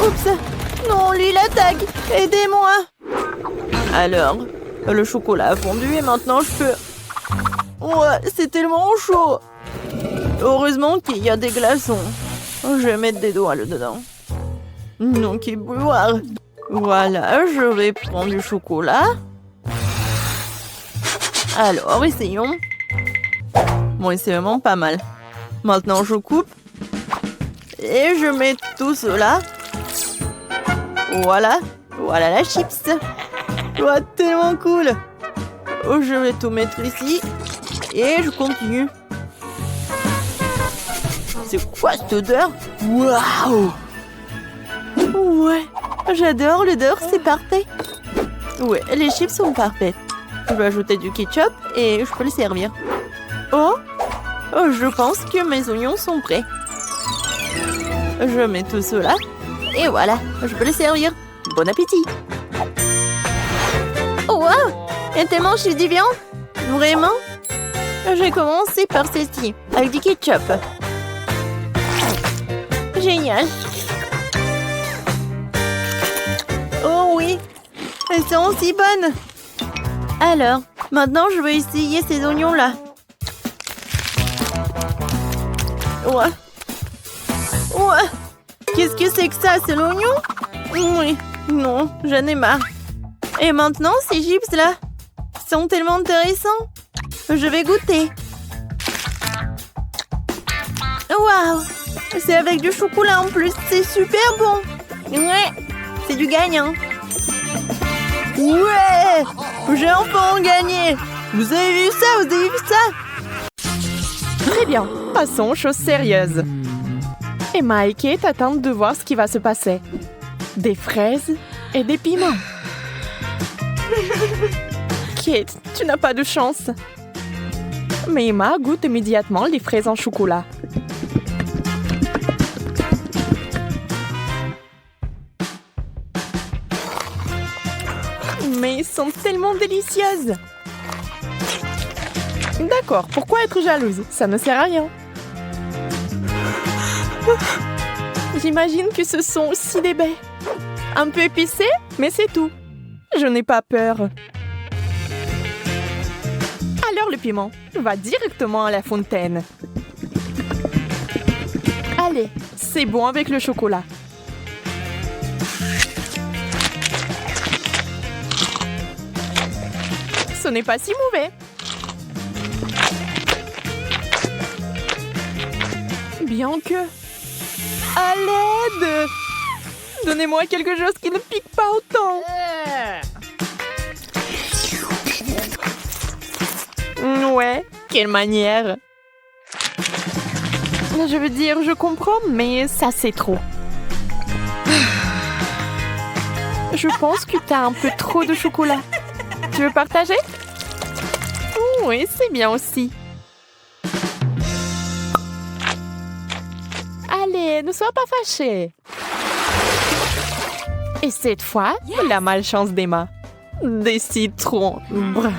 Oups. Non, lui, il attaque. Aidez-moi. Alors, le chocolat a fondu et maintenant je peux... Ouais, c'est tellement chaud. Heureusement qu'il y a des glaçons. Je vais mettre des doigts dedans. Non, qu'il boire. Voilà, je vais prendre du chocolat. Alors, essayons. Bon, c'est vraiment pas mal. Maintenant, je coupe. Et je mets tout cela. Voilà. Voilà la chips. Oh, tellement cool. Oh, je vais tout mettre ici. Et je continue. C'est quoi cette odeur? Waouh! Ouais, j'adore l'odeur, c'est parfait. Ouais, les chips sont parfaites. Je vais ajouter du ketchup et je peux le servir. Oh, je pense que mes oignons sont prêts. Je mets tout cela. Et voilà, je peux le servir. Bon appétit! Oh, wow! Il y a tellement de viande! Vraiment? J'ai commencé par celle-ci, avec du ketchup. Génial! Oh oui! Elles sont aussi bonnes! Alors, maintenant je vais essayer ces oignons-là. Ouais. Ouais. Qu'est-ce que c'est que ça? C'est l'oignon? Oui. Non, j'en ai marre. Et maintenant, ces chips-là sont tellement intéressants. Je vais goûter. Waouh! C'est avec du chocolat en plus. C'est super bon. Ouais, c'est du gagnant. Ouais! J'ai enfin gagné. Vous avez vu ça? Vous avez vu ça? Très bien, passons aux choses sérieuses. Emma et Kate attendent de voir ce qui va se passer. Des fraises et des piments. Kate, tu n'as pas de chance. Mais Emma goûte immédiatement les fraises en chocolat. Mais elles sont tellement délicieuses. D'accord, pourquoi être jalouse? Ça ne sert à rien. J'imagine que ce sont aussi des baies. Un peu épicées, mais c'est tout. Je n'ai pas peur. Alors le piment va directement à la fontaine. Allez, c'est bon avec le chocolat. Ce n'est pas si mauvais. Bien que... À l'aide! Donnez-moi quelque chose qui ne pique pas autant. Ouais, quelle manière. Je veux dire, je comprends, mais ça c'est trop. Je pense que t'as un peu trop de chocolat. Tu veux partager? Oui, c'est bien aussi. Allez, ne sois pas fâchée. Et cette fois, la malchance d'Emma. Des citrons bruns.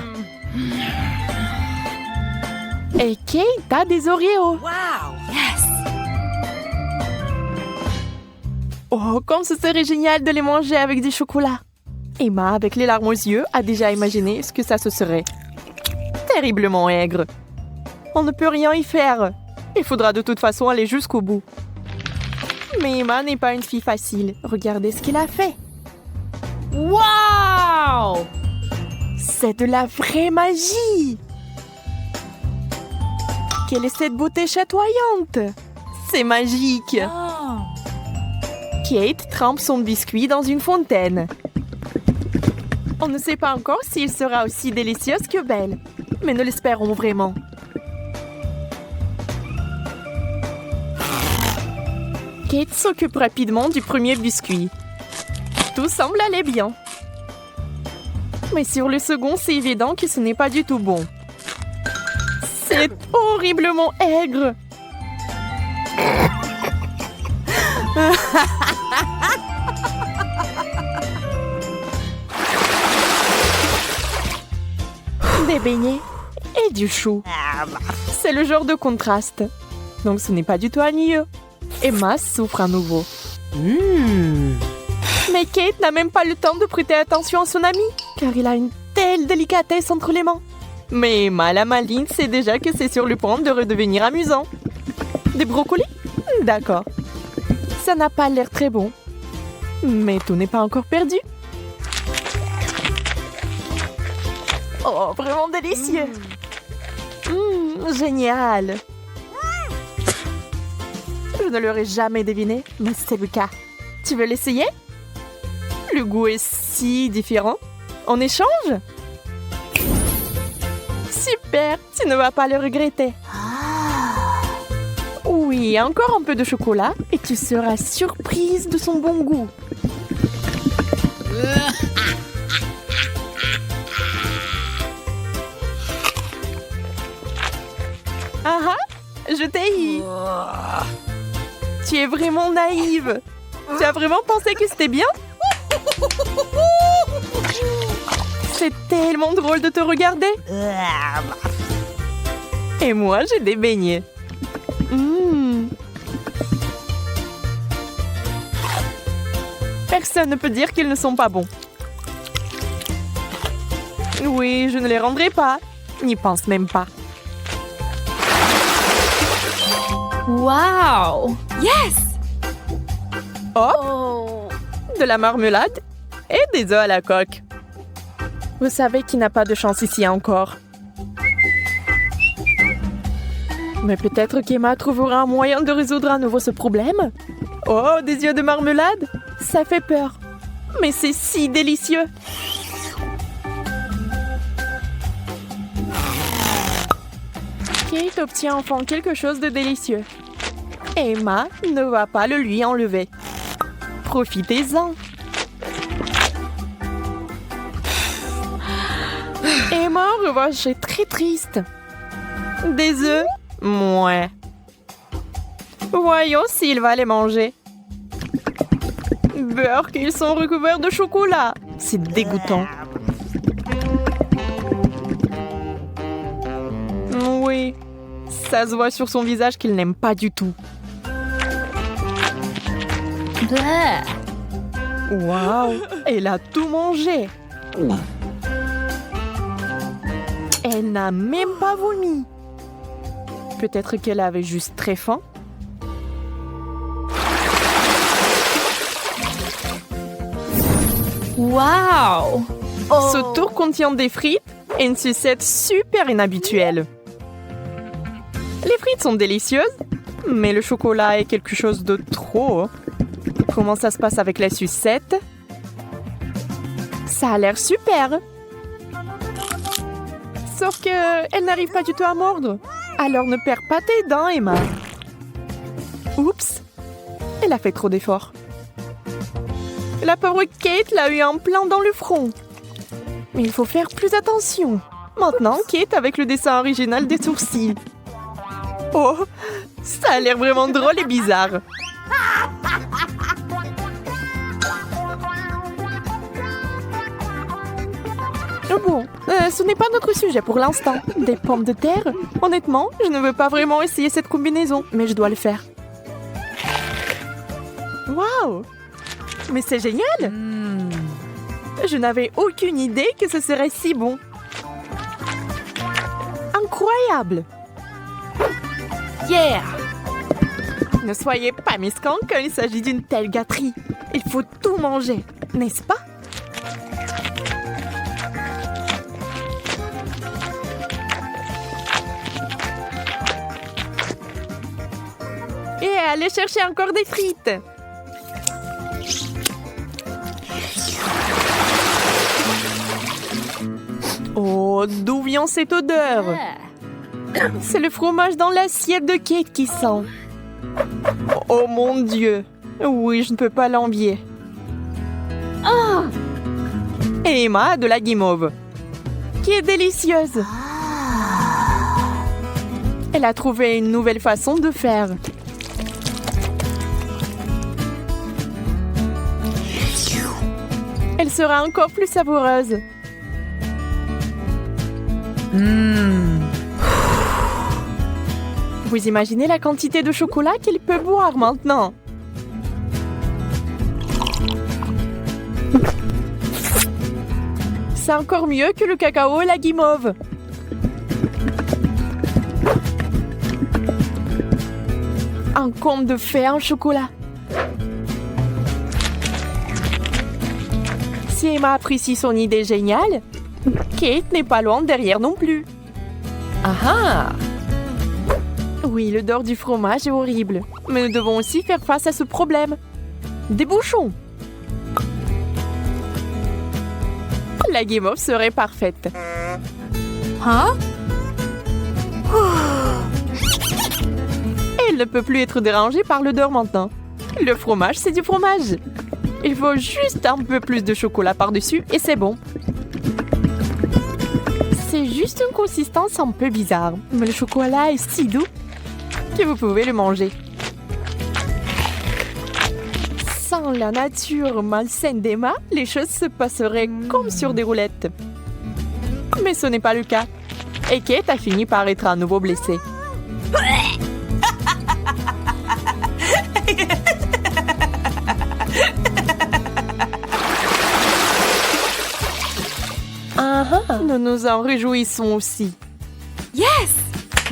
Et Kate a des Oreos. Wow! Yes! Oh, comme ce serait génial de les manger avec du chocolat. Emma, avec les larmes aux yeux, a déjà imaginé ce que ça se serait. Terriblement aigre. On ne peut rien y faire. Il faudra de toute façon aller jusqu'au bout. Mais Emma n'est pas une fille facile. Regardez ce qu'elle a fait. Wow! Wow! C'est de la vraie magie! Quelle est cette beauté chatoyante? C'est magique! Kate trempe son biscuit dans une fontaine. On ne sait pas encore s'il sera aussi délicieux que belle, mais nous l'espérons vraiment. Kate s'occupe rapidement du premier biscuit. Tout semble aller bien. Mais sur le second, c'est évident que ce n'est pas du tout bon. C'est horriblement aigre. Des beignets et du chou. C'est le genre de contraste. Donc ce n'est pas du tout ennuyeux. Emma souffre à nouveau. Mais Kate n'a même pas le temps de prêter attention à son ami, car il a une telle délicatesse entre les mains. Mais Emma, la maligne, sait déjà que c'est sur le point de redevenir amusant. Des brocolis? D'accord. Ça n'a pas l'air très bon. Mais tout n'est pas encore perdu. Oh, vraiment délicieux. Génial. Je ne l'aurais jamais deviné, mais c'est le cas. Tu veux l'essayer? Le goût est si différent. On échange? Super, tu ne vas pas le regretter. Oui, encore un peu de chocolat et tu seras surprise de son bon goût. Ah ah, je t'ai eu. Tu es vraiment naïve. Tu as vraiment pensé que c'était bien? C'est tellement drôle de te regarder. Et moi, j'ai des beignets. Personne ne peut dire qu'ils ne sont pas bons. Oui, je ne les rendrai pas. N'y pense même pas. Wow! Yes! Hop! Oh! De la marmelade et des œufs à la coque. Vous savez qu'il n'a pas de chance ici encore. Mais peut-être qu'Emma trouvera un moyen de résoudre à nouveau ce problème. Oh, des yeux de marmelade? Ça fait peur. Mais c'est si délicieux. Kate obtient enfin quelque chose de délicieux. Emma ne va pas le lui enlever. Profitez-en. Emma, en revanche, est très triste. Des œufs? Mouais. Voyons s'il va les manger. Beurre qu'ils sont recouverts de chocolat. C'est dégoûtant. Oui, ça se voit sur son visage qu'il n'aime pas du tout. Waouh, elle a tout mangé. Elle n'a même pas vomi. Peut-être qu'elle avait juste très faim. Wow! Ce tour contient des frites et une sucette super inhabituelle. Les frites sont délicieuses, mais le chocolat est quelque chose de trop. Comment ça se passe avec la sucette? Ça a l'air super. Sauf que elle n'arrive pas du tout à mordre. Alors ne perds pas tes dents, Emma. Oups, elle a fait trop d'efforts. La pauvre Kate l'a eu en plein dans le front. Mais il faut faire plus attention. Maintenant, Kate avec le dessin original des sourcils. Oh, ça a l'air vraiment drôle et bizarre. Bon, ce n'est pas notre sujet pour l'instant. Des pommes de terre? Honnêtement, je ne veux pas vraiment essayer cette combinaison, mais je dois le faire. Waouh! Mais c'est génial! Je n'avais aucune idée que ce serait si bon. Incroyable! Yeah! Ne soyez pas mesquins quand il s'agit d'une telle gâterie. Il faut tout manger, n'est-ce pas? Et allez chercher encore des frites. Oh, d'où vient cette odeur? C'est le fromage dans l'assiette de Kate qui sent. Oh mon Dieu. Oui, je ne peux pas l'envier. Et Emma a de la guimauve, qui est délicieuse. Elle a trouvé une nouvelle façon de faire. Elle sera encore plus savoureuse. Vous imaginez la quantité de chocolat qu'elle peut boire maintenant? C'est encore mieux que le cacao et la guimauve. Un conte de fées en chocolat. Si Emma apprécie son idée géniale, Kate n'est pas loin derrière non plus. Ah ah! Oui, l'odeur du fromage est horrible, mais nous devons aussi faire face à ce problème. Des bouchons! La guimauve serait parfaite. Hein? Elle ne peut plus être dérangée par l'odeur maintenant. Le fromage, c'est du fromage. Il faut juste un peu plus de chocolat par-dessus et c'est bon. C'est juste une consistance un peu bizarre, mais le chocolat est si doux que vous pouvez le manger. Sans la nature malsaine d'Emma, les choses se passeraient comme sur des roulettes. Mais ce n'est pas le cas. Et Kate a fini par être à nouveau blessée. Nous nous en réjouissons aussi. Yes!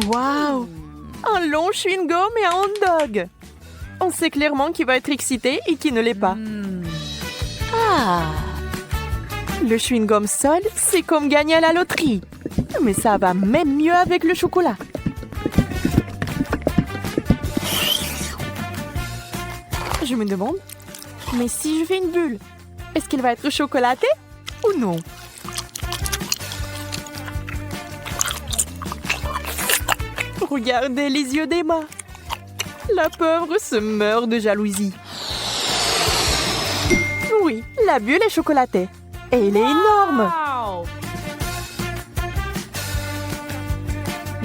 Wow! Un long chewing-gum et un hot dog. On sait clairement qui va être excité et qui ne l'est pas. Ah! Le chewing-gum seul, c'est comme gagner à la loterie. Mais ça va même mieux avec le chocolat. Je me demande, mais si je fais une bulle, est-ce qu'elle va être chocolatée ou non? Regardez les yeux d'Emma. La pauvre se meurt de jalousie. Oui, la bulle est chocolatée. Et elle est énorme.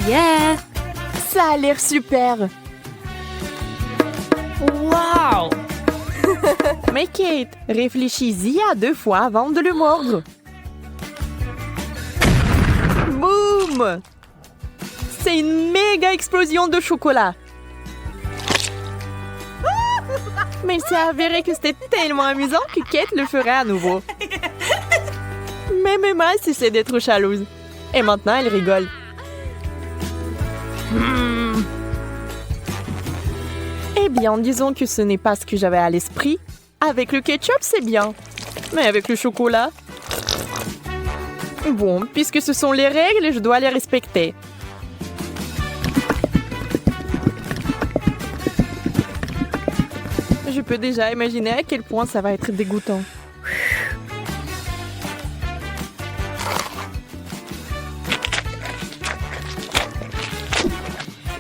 Yeah! Ça a l'air super. Wow! Mais Kate, réfléchis-y à 2 fois avant de le mordre. Boum! C'est une méga explosion de chocolat. Mais il s'est avéré que c'était tellement amusant que Kate le ferait à nouveau. Même Emma cessait d'être jalouse. Et maintenant, elle rigole. Eh bien, disons que ce n'est pas ce que j'avais à l'esprit. Avec le ketchup, c'est bien. Mais avec le chocolat... Bon, puisque ce sont les règles, je dois les respecter. Je peux déjà imaginer à quel point ça va être dégoûtant.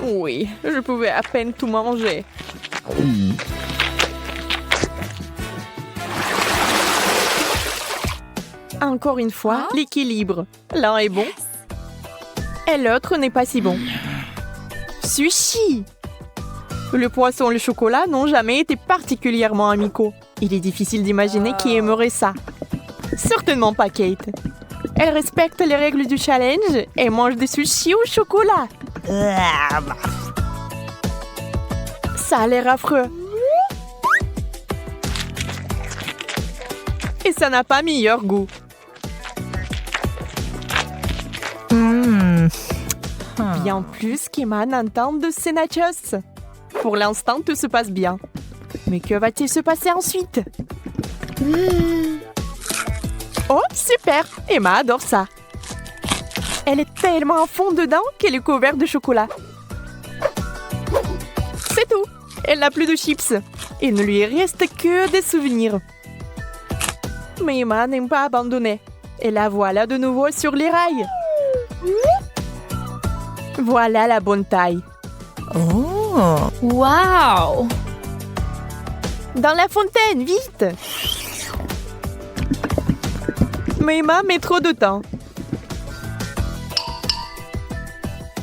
Oui, je pouvais à peine tout manger. Encore une fois, l'équilibre. L'un est bon et l'autre n'est pas si bon. Sushi! Le poisson et le chocolat n'ont jamais été particulièrement amicaux. Il est difficile d'imaginer qui aimerait ça. Certainement pas Kate. Elle respecte les règles du challenge et mange des sushis au chocolat. Ça a l'air affreux. Et ça n'a pas meilleur goût. Bien plus qu'Emma n'entend de ces nachos. Pour l'instant, tout se passe bien. Mais que va-t-il se passer ensuite? Oh, super! Emma adore ça. Elle est tellement à fond dedans qu'elle est couverte de chocolat. C'est tout. Elle n'a plus de chips. Il ne lui reste que des souvenirs. Mais Emma n'aime pas abandonner. Et la voilà de nouveau sur les rails. Voilà la bonne taille. Wow! Dans la fontaine, vite! Mais Emma met trop de temps.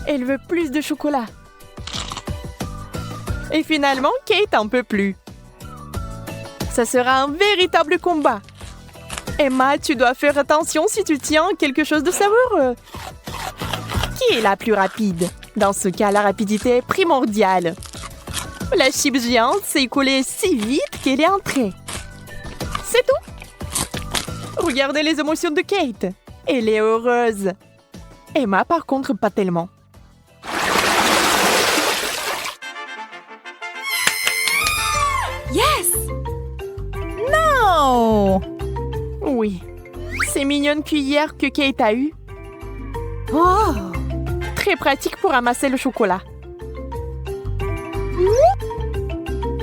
Elle veut plus de chocolat. Et finalement, Kate en peut plus. Ça sera un véritable combat. Emma, tu dois faire attention si tu tiens quelque chose de savoureux. Qui est la plus rapide? Dans ce cas, la rapidité est primordiale. La chips géante s'est écoulée si vite qu'elle est entrée. C'est tout. Regardez les émotions de Kate. Elle est heureuse. Emma, par contre, pas tellement. Oh! Oui. Ces mignonnes cuillères que Kate a eues. Oh! Très pratique pour ramasser le chocolat.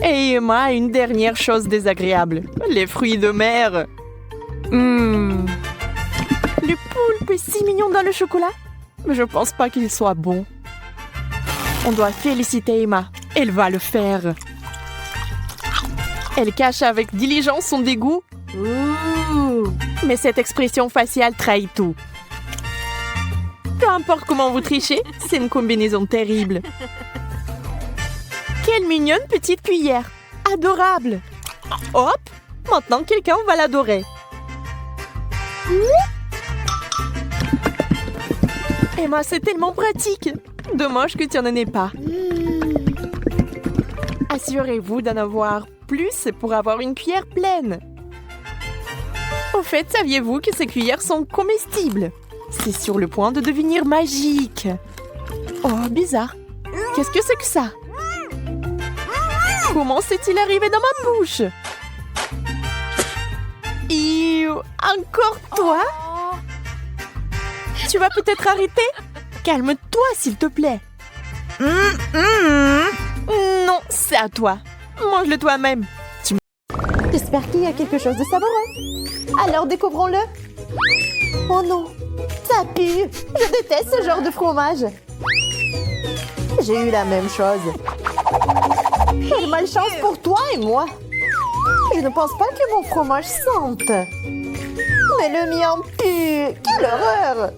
Et Emma a une dernière chose désagréable. Les fruits de mer. Le poulpe est si mignon dans le chocolat. Mais je pense pas qu'il soit bon. On doit féliciter Emma. Elle va le faire. Elle cache avec diligence son dégoût. Mais cette expression faciale trahit tout. Peu importe comment vous trichez, c'est une combinaison terrible. Quelle mignonne petite cuillère. Adorable. Hop, maintenant quelqu'un va l'adorer. Emma, c'est tellement pratique. Dommage que tu n'en aies pas. Assurez-vous d'en avoir plus pour avoir une cuillère pleine. Au fait, saviez-vous que ces cuillères sont comestibles? C'est sur le point de devenir magique. Oh, bizarre. Qu'est-ce que c'est que ça? Comment s'est-il arrivé dans ma bouche? Encore toi? Tu vas peut-être arrêter? Calme-toi, s'il te plaît. Non, c'est à toi. Mange-le toi-même. J'espère qu'il y a quelque chose de savoureux. Alors découvrons-le. Oh non, ça pue. Je déteste ce genre de fromage. J'ai eu la même chose. Quelle malchance pour toi et moi. Je ne pense pas que mon fromage sente. Mais le mien pue. Quelle horreur.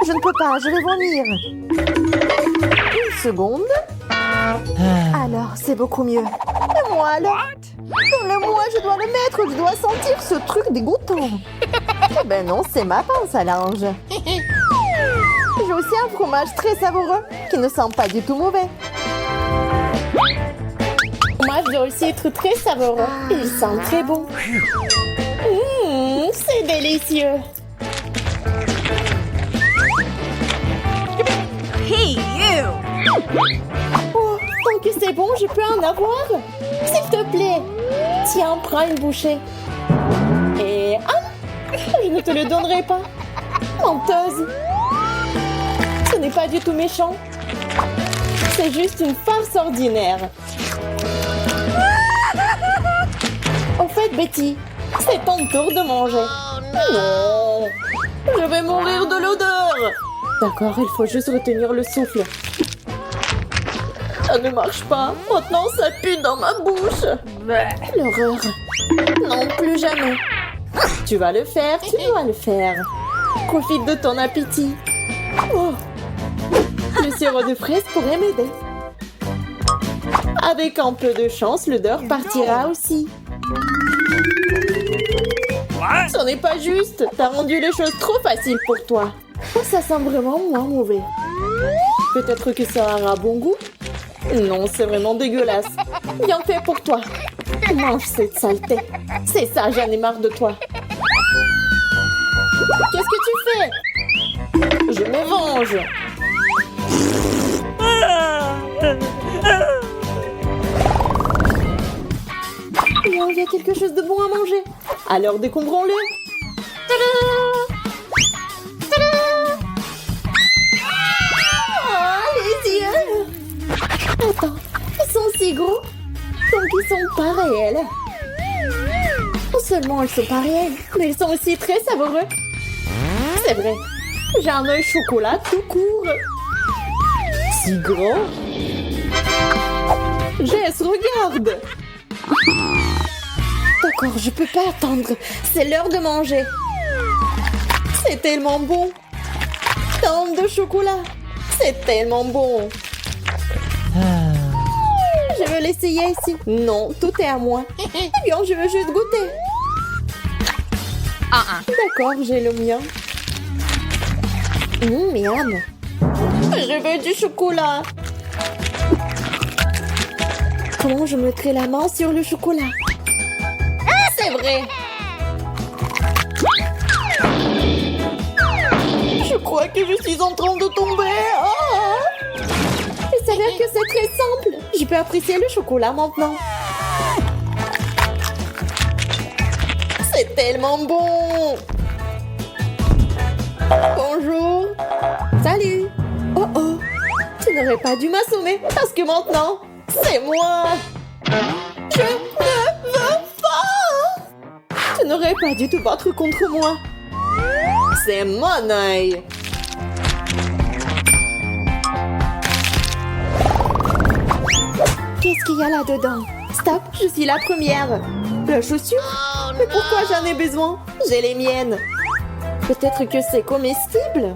Je ne peux pas, je vais vomir. Une seconde. Alors, c'est beaucoup mieux. Et moi alors? Dans le moi, je dois le mettre, je dois sentir ce truc dégoûtant. Eh ben non, c'est ma pince à linge. J'ai aussi un fromage très savoureux qui ne sent pas du tout mauvais. Moi, je dois aussi être très savoureux. Il sent très bon. C'est délicieux. Hey, you! Oh, tant que c'est bon, je peux en avoir? S'il te plaît. Tiens, prends une bouchée. Et... Ah! Je ne te le donnerai pas. Menteuse. Ce n'est pas du tout méchant. C'est juste une farce ordinaire. Au fait, Betty, c'est ton tour de manger. Non! Je vais mourir de l'odeur. D'accord, il faut juste retenir le souffle. Ça ne marche pas. Maintenant, ça pue dans ma bouche. L'horreur. Non, plus jamais. Tu vas le faire, tu dois le faire. Profite de ton appétit. Oh. Le sirop de fraise pourrait m'aider. Avec un peu de chance, l'odeur partira aussi. Ce n'est pas juste. T'as rendu les choses trop faciles pour toi. Oh, ça sent vraiment moins mauvais. Peut-être que ça aura bon goût. Non, c'est vraiment dégueulasse. Bien fait pour toi. Mange cette saleté. C'est ça, j'en ai marre de toi. Qu'est-ce que tu fais? Je me venge. Il y a quelque chose de bon à manger. Alors découvrons-le. Oh, les yeux. Attends, ils sont si gros. sont pas réels. Non seulement elles sont pas réelles, mais elles sont aussi très savoureuses. C'est vrai. J'ai un œil chocolat tout court. Si grand. Jess, regarde. D'accord, je peux pas attendre. C'est l'heure de manger. C'est tellement bon. Tant de chocolat. C'est tellement bon. Je veux l'essayer ici. Non, tout est à moi. Eh bien, je veux juste goûter. D'accord, j'ai le mien. Miam. Je veux du chocolat. Comment je mettrai la main sur le chocolat? C'est vrai. Je crois que je suis en train de tomber. Oh! Il s'avère que c'est très simple. Je peux apprécier le chocolat maintenant. C'est tellement bon. Bonjour. Salut. Oh oh. Tu n'aurais pas dû m'assommer parce que maintenant, c'est moi. Je ne veux pas. Tu n'aurais pas dû te battre contre moi. C'est mon œil. Qu'est-ce qu'il y a là-dedans? Stop, je suis la première. La chaussure? Mais pourquoi j'en ai besoin? J'ai les miennes. Peut-être que c'est comestible?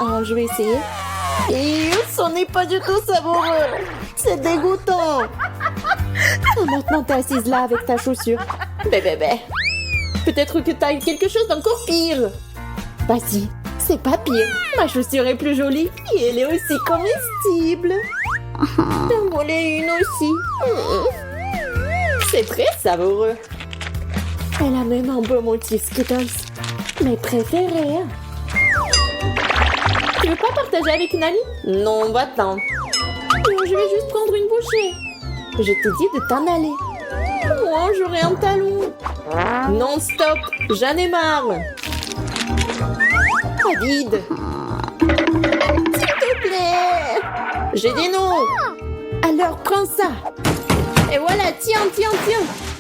Oh, je vais essayer. Et ce n'est pas du tout savoureux. C'est dégoûtant. Oh, maintenant, t'es assise là avec ta chaussure. Bébé. Peut-être que t'as quelque chose d'encore pire. Bah si, c'est pas pire. Ma chaussure est plus jolie et elle est aussi comestible. J'en voulais une aussi. C'est très savoureux. Elle a même un beau motif Skittles. Mes préférés. Tu veux pas partager avec une amie? Non, va-t'en. Je vais juste prendre une bouchée. Je t'ai dit de t'en aller. Moi, j'aurai un talon. Non, stop. J'en ai marre. David. S'il te plaît. J'ai dit non. Alors, prends ça. Et voilà, tiens.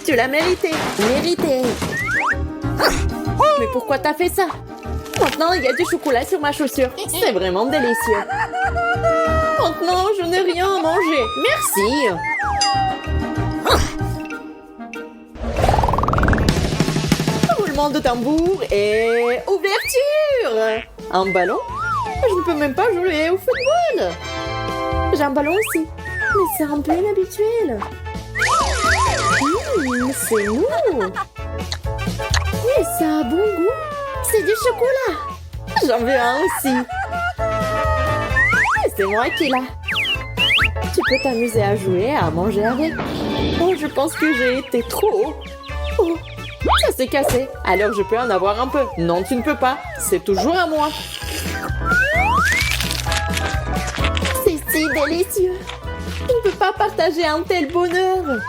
Tu l'as mérité. Mais pourquoi t'as fait ça? Maintenant, il y a du chocolat sur ma chaussure. C'est vraiment délicieux. Maintenant, je n'ai rien à manger. Merci. Roulement de tambour et ouverture. Un ballon? Je ne peux même pas jouer au football. J'ai un ballon aussi. Mais c'est un peu inhabituel. C'est mou. Mais ça a bon goût. C'est du chocolat. J'en veux un aussi. Et c'est moi qui l'ai. Tu peux t'amuser à jouer et à manger avec. Oh, je pense que j'ai été trop haut. Oh, ça s'est cassé. Alors je peux en avoir un peu. Non, tu ne peux pas. C'est toujours à moi. C'est si délicieux. Je ne peux pas partager un tel bonheur.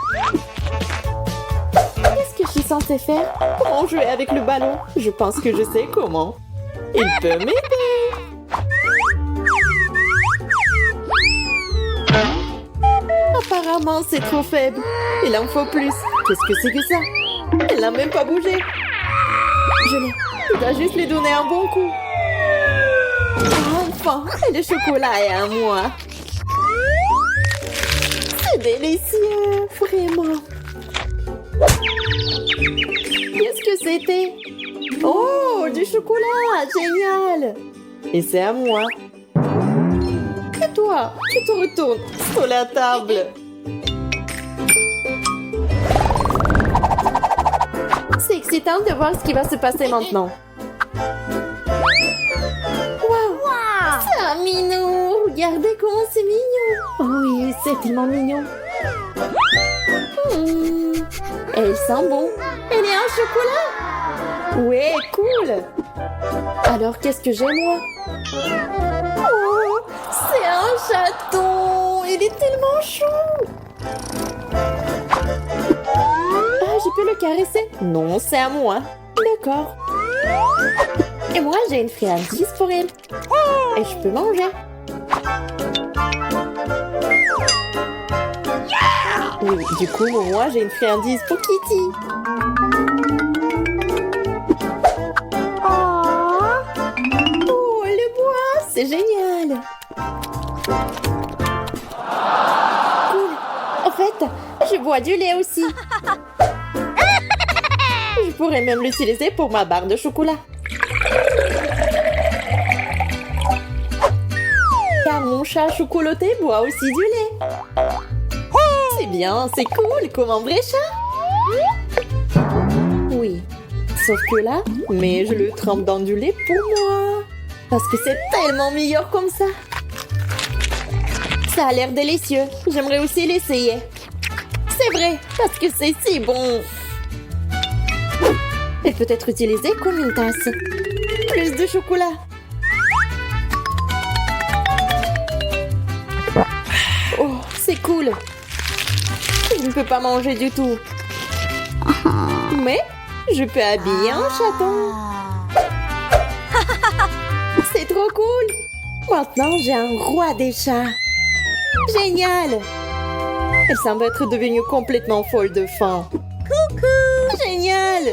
Qu'est-ce que je suis censée faire? Comment jouer avec le ballon? Je pense que je sais comment. Il peut m'aider. Apparemment, c'est trop faible. Il en faut plus. Qu'est-ce que c'est que ça? Elle n'a même pas bougé. Je l'ai. Je dois juste lui donner un bon coup. Enfin, le chocolat est à moi. C'est délicieux, vraiment. Qu'est-ce que c'était? Oh, du chocolat, génial. Et c'est à moi. Et toi, tu te retournes sur la table. C'est excitant de voir ce qui va se passer maintenant. Wow, c'est un minou. Regardez comment c'est mignon. Oh oui, c'est tellement mignon. Elle sent bon. Elle est en chocolat. Ouais, cool. Alors, qu'est-ce que j'ai, moi? Oh, c'est un chaton. Il est tellement chou. Ah, je peux le caresser? Non, c'est à moi. D'accord. Et moi, j'ai une friandise pour elle. Et je peux manger. Oui, du coup, moi, j'ai une friandise pour Kitty. Oh, le bois, c'est génial. Cool. En fait, je bois du lait aussi. Je pourrais même l'utiliser pour ma barre de chocolat. Car mon chat chocolaté boit aussi du lait. C'est bien, c'est cool, comme un vrai chat. Oui, sauf que là, mais je le trempe dans du lait pour moi. Parce que c'est tellement meilleur comme ça. Ça a l'air délicieux. J'aimerais aussi l'essayer. C'est vrai, parce que c'est si bon. Elle peut être utilisée comme une tasse. Plus de chocolat. Oh, c'est cool. Je ne peux pas manger du tout. Mais je peux habiller un chaton. C'est trop cool. Maintenant, j'ai un roi des chats. Génial. Elle semble être devenue complètement folle de faim. Coucou. Génial.